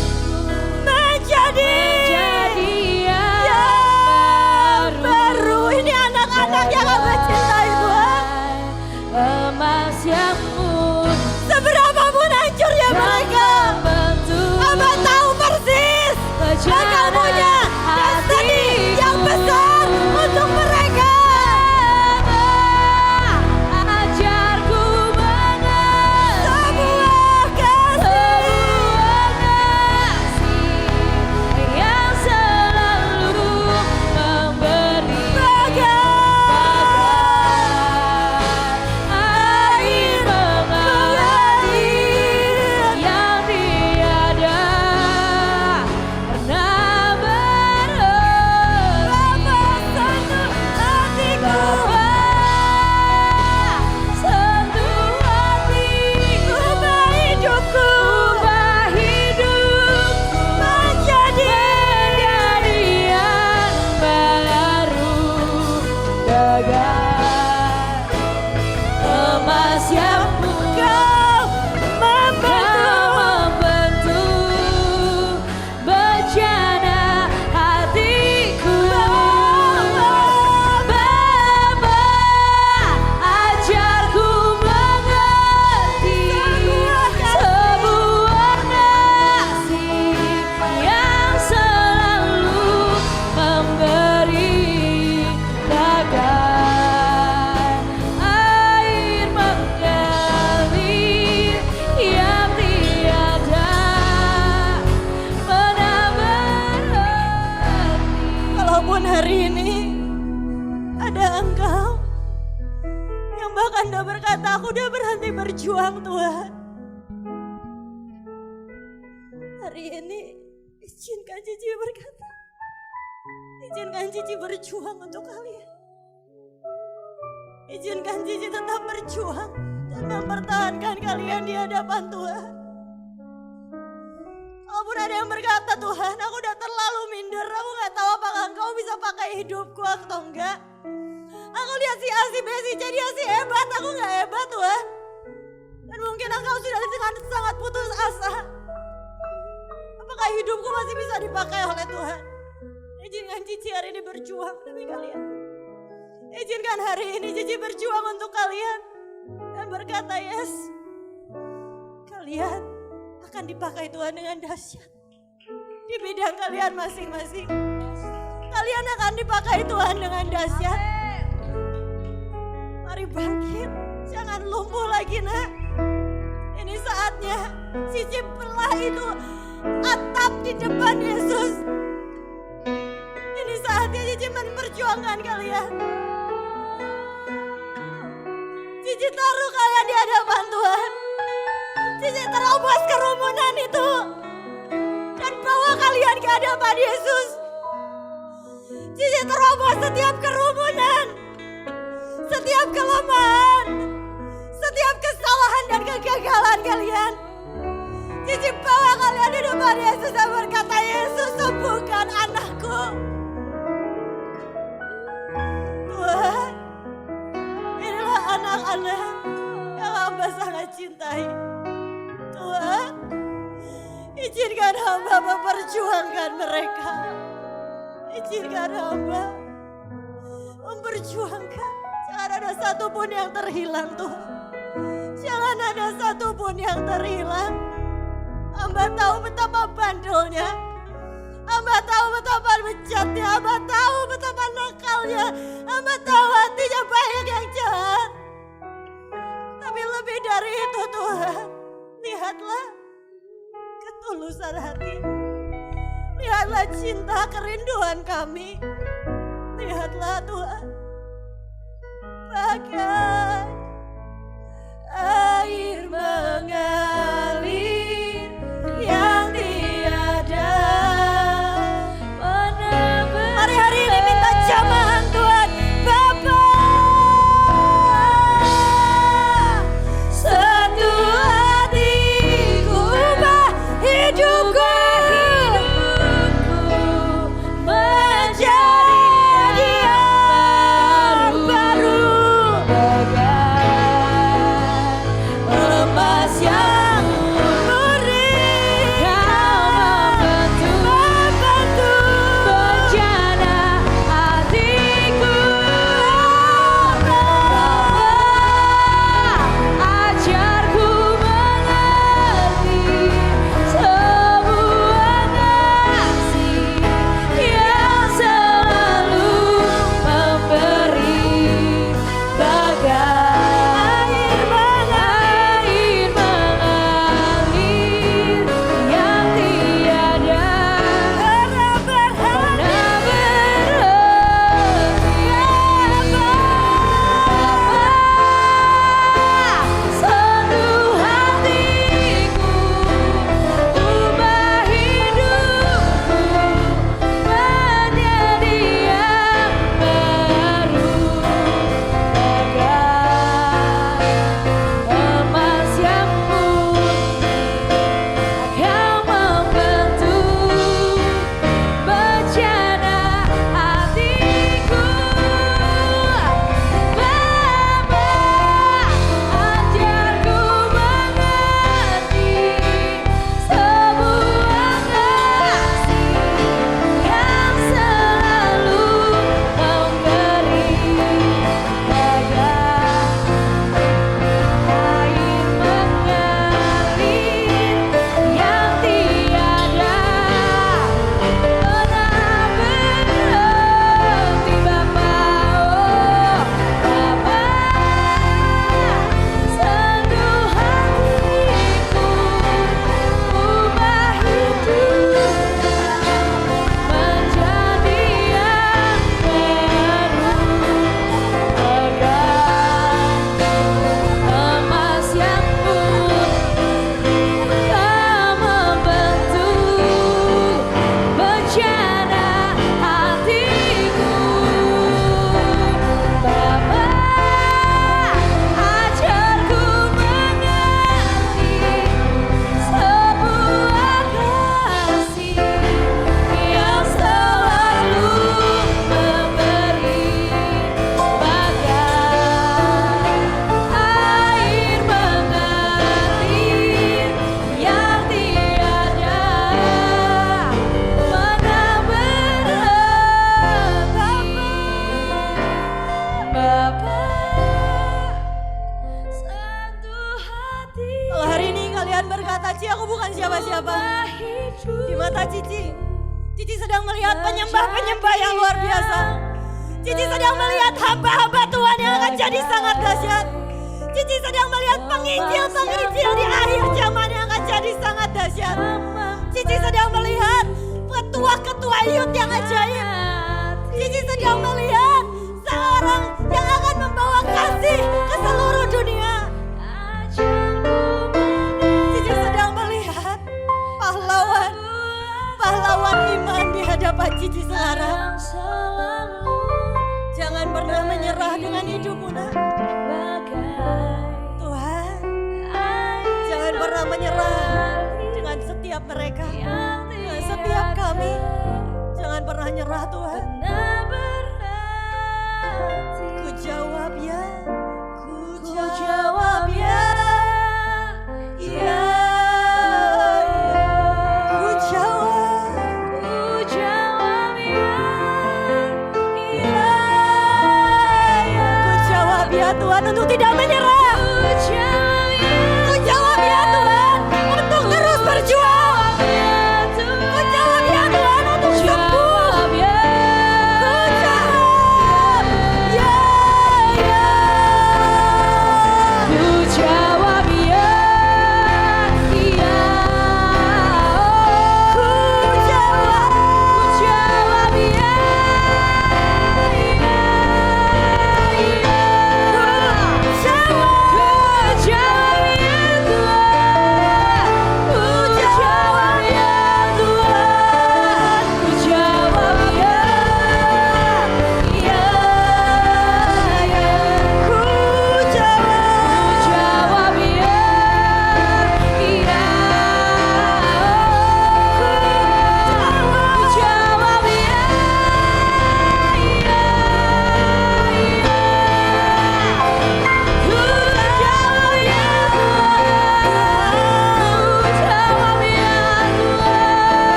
menjadi menjadi yang yang baru. Ini anak-anak yang aku cintai Tuhan. emas yang pun Seberapapun hancurnya mereka, Abah tahu persis Engkau punya destiny yang besar untuk mereka. Ajarku mengerti Sebuah kasih yang selalu memberi air mengalir yang tiada pernah berhenti. Bapa sentuh hatiku, Sentuh hati, ubah hidupku ubah hidupku menjadi menjadi yang baru. Gagal emas yang Kau membentuk bencana hatiku. Bapa, ajarku mengerti sebuah kasih yang selalu memberi bagai air mengalir yang tiada pernah berhenti. Kalaupun hari ini ada engkau yang bahkan udah berkata aku udah berhenti berjuang Tuhan. Hari ini izinkan Cici berkata, izinkan Cici berjuang untuk kalian. Izinkan Cici tetap berjuang dan mempertahankan kalian di hadapan Tuhan. Walaupun ada yang berkata, Tuhan aku udah terlalu minder, aku gak tahu apakah engkau bisa pakai hidupku atau enggak. Aku lihat si A, si B, si C, dia si hebat, aku gak hebat Tuhan. Dan mungkin engkau sudah dengan sangat putus asa. Apakah hidupku masih bisa dipakai oleh Tuhan? Izinkan Cici hari ini berjuang demi kalian. Izinkan hari ini Cici berjuang untuk kalian. Dan berkata, yes, kalian akan dipakai Tuhan dengan dahsyat di bidang kalian masing-masing. Kalian akan dipakai Tuhan dengan dahsyat. Mari bangkit, jangan lumpuh lagi nak. Ini saatnya Cici belah itu atap di depan Yesus. Ini saatnya Cici memperjuangkan kalian. Cici taruh kalian di hadapan Tuhan. Cici terobos kerumunan itu dan bawa kalian ke hadapan Yesus. Cici terobos setiap kerumunan, setiap kelemahan, setiap kesalahan dan kegagalan kalian. Cici bawa kalian di depan Yesus dan berkata, Yesus sembuhkan anakku. Tuhan, inilah anak-anak yang hamba sangat cintai. Tuhan, izinkan hamba memperjuangkan mereka. Izinkan hamba memperjuangkan. Jangan ada satupun yang terhilang Tuhan. Jangan ada satupun yang terhilang. Hamba tahu betapa bandelnya. Hamba tahu betapa bejatnya. Hamba tahu betapa nakalnya. Hamba tahu hatinya banyak yang jahat. Tapi lebih dari itu Tuhan, lihatlah ketulusan hati. Lihatlah cinta kerinduan kami. Lihatlah Tuhan, bagai air mengalir yang tiada. Mari hari ini minta jamahan Tuhan. Bapa, satu hatiku, ubah hidupku menjadi yang baru. Emas yang murni, membantu bejana hatiku. Ajarku mengerti sebuah kasih yang selalu memberi bagai air mengalir yang tiada pernah berhenti. Sentuh hatiku, ubah hidupku menjadi yang baru. Bagai emas yang murni, Kau membentuk bejana hatiku. Bapa, ajarku mengerti sebuah kasih yang selalu memberi bagai air mengalir yang tiada pernah berhenti. Bapa, oh Bapa, sentuh hatiku, ubah hidupku menjadi yang baru. Bagai emas yang murni, Kau membentuk bejana hatiku. Bapa, ajarku mengerti sebuah kasih yang selalu memberi bagai air mengalir yang tiada pernah berhenti. Bapa, sentuh hati. Kalau hari ini kalian berkata, Ci, aku bukan siapa-siapa. Di mata Cici, Cici sedang melihat penyembah-penyembah yang luar biasa. Cici sedang melihat hamba-hamba Tuhan yang akan jadi sangat dahsyat. Cici sedang melihat penginjil-penginjil di akhir zaman yang akan jadi sangat dahsyat. Cici sedang melihat ketua-ketua youth yang ajaib. Cici sedang melihat seorang yang akan membawa kasih ke seluruh dunia. Cici sedang melihat pahlawan iman di hadapan Cici sekarang. Jangan pernah menyerah dengan hidupmu, nak. Tuhan, jangan pernah menyerah dengan setiap mereka, dengan setiap kami. Jangan pernah nyerah Tuhan. Ku jawab ya, ku jawab ya.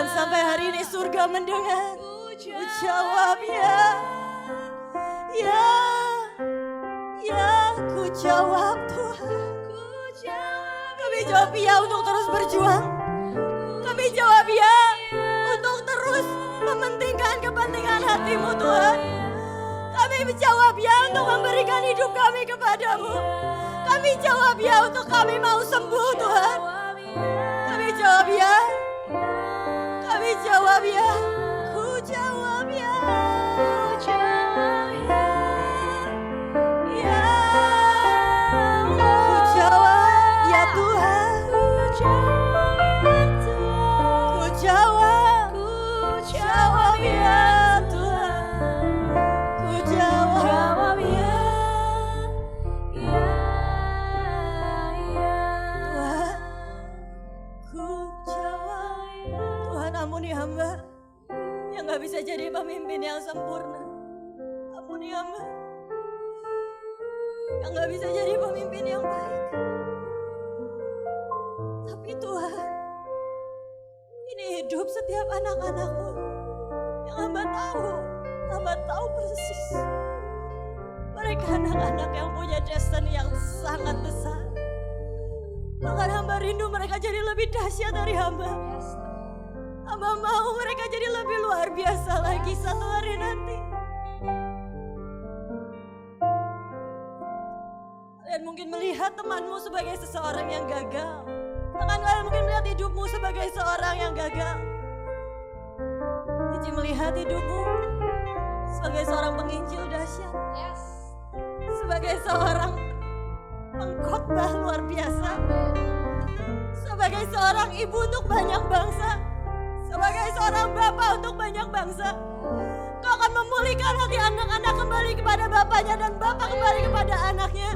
Dan sampai hari ini surga mendengar. Ku jawab ya. Ya. Ya, ku jawab Tuhan. Kami jawab ya untuk terus berjuang. Kami jawab ya untuk terus mementingkan kepentingan hati-Mu Tuhan. Kami menjawab ya untuk memberikan hidup kami kepadamu. Kami jawab ya untuk kami mau sembuh Tuhan. Kami jawab ya. Kami jawab ya. Ku jawab ya. Ya. Ku jawab ya Tuhan. Ku jawab. Jawab ya Tuhan. Ku jawab ya. Tuhan, ku jawab. Tuhan ampuni hamba yang gak bisa jadi pemimpin yang sempurna. Ampuni hamba yang gak bisa jadi pemimpin yang baik. Tapi Tuhan, ini hidup setiap anak-anak-Mu yang hamba tahu persis. Mereka anak-anak yang punya destiny yang sangat besar. Bahkan hamba rindu mereka jadi lebih dahsyat dari hamba. Hamba mau mereka jadi lebih luar biasa lagi satu hari nanti. Kalian mungkin melihat temanmu sebagai seseorang yang gagal. Bahkan kalian mungkin melihat hidupmu sebagai seorang yang gagal. Cici melihat hidupmu sebagai seorang penginjil dahsyat. Sebagai seorang pengkhotbah luar biasa. Sebagai seorang ibu untuk banyak bangsa. Sebagai seorang bapak untuk banyak bangsa. Kau akan memulihkan hati anak-anak kembali kepada bapaknya dan bapak kembali kepada anaknya.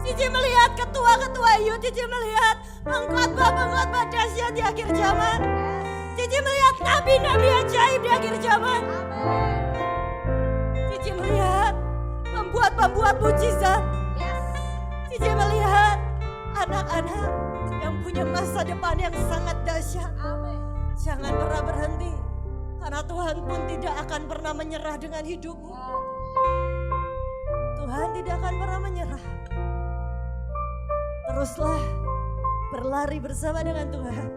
Cici melihat ketua-ketua youth, Cici melihat pengkhotbah-pengkhotbah dahsyat di akhir zaman. Cici melihat nabi-nabi ajaib di akhir zaman. Cici melihat pembuat-pembuat mujizat. Cici melihat anak-anak yang punya masa depan yang sangat dahsyat. Jangan pernah berhenti, karena Tuhan pun tidak akan pernah menyerah dengan hidupmu. Tuhan tidak akan pernah menyerah. Teruslah berlari bersama dengan Tuhan.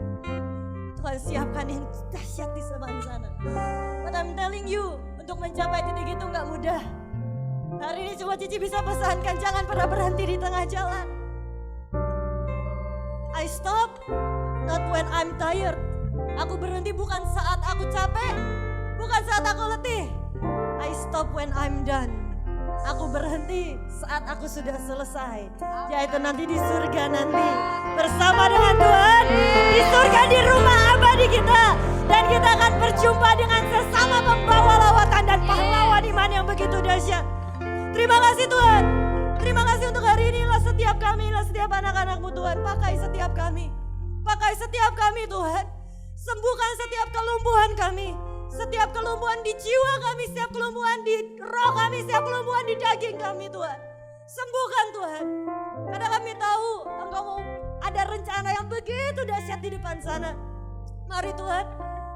Tuhan siapkan yang dahsyat di sebelah sana. But I'm telling you, untuk mencapai titik itu gak mudah. Hari ini cuma Cici bisa pesankan, jangan pernah berhenti di tengah jalan. I stop, not when I'm tired. Aku berhenti bukan saat aku capek, bukan saat aku letih. I stop when I'm done. Aku berhenti saat aku sudah selesai, yaitu nanti di surga nanti bersama dengan Tuhan. Di surga, di rumah abadi kita. Dan kita akan berjumpa dengan sesama pembawa lawatan dan pahlawan iman yang begitu dahsyat. Terima kasih Tuhan. Terima kasih untuk hari ini. Lah setiap kami, lah setiap anak-anak-Mu Tuhan. Pakai setiap kami. Pakai setiap kami Tuhan. Sembuhkan setiap kelumpuhan kami. Setiap kelumpuhan di jiwa kami, setiap kelumpuhan di roh kami, setiap kelumpuhan di daging kami Tuhan. Sembuhkan Tuhan. Karena kami tahu Engkau ada rencana yang begitu dahsyat di depan sana. Mari Tuhan,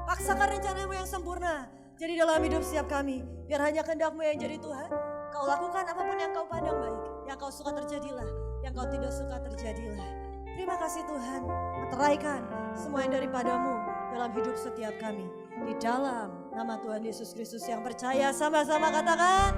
paksakan rencana-Mu yang sempurna jadi dalam hidup setiap kami. Biar hanya kehendak-Mu yang jadi Tuhan. Kau lakukan apapun yang Kau pandang baik. Yang Kau suka terjadilah, yang Kau tidak suka terjadilah. Terima kasih Tuhan, meteraikan semua yang daripada-Mu dalam hidup setiap kami. Di dalam nama Tuhan Yesus Kristus yang percaya, sama-sama katakan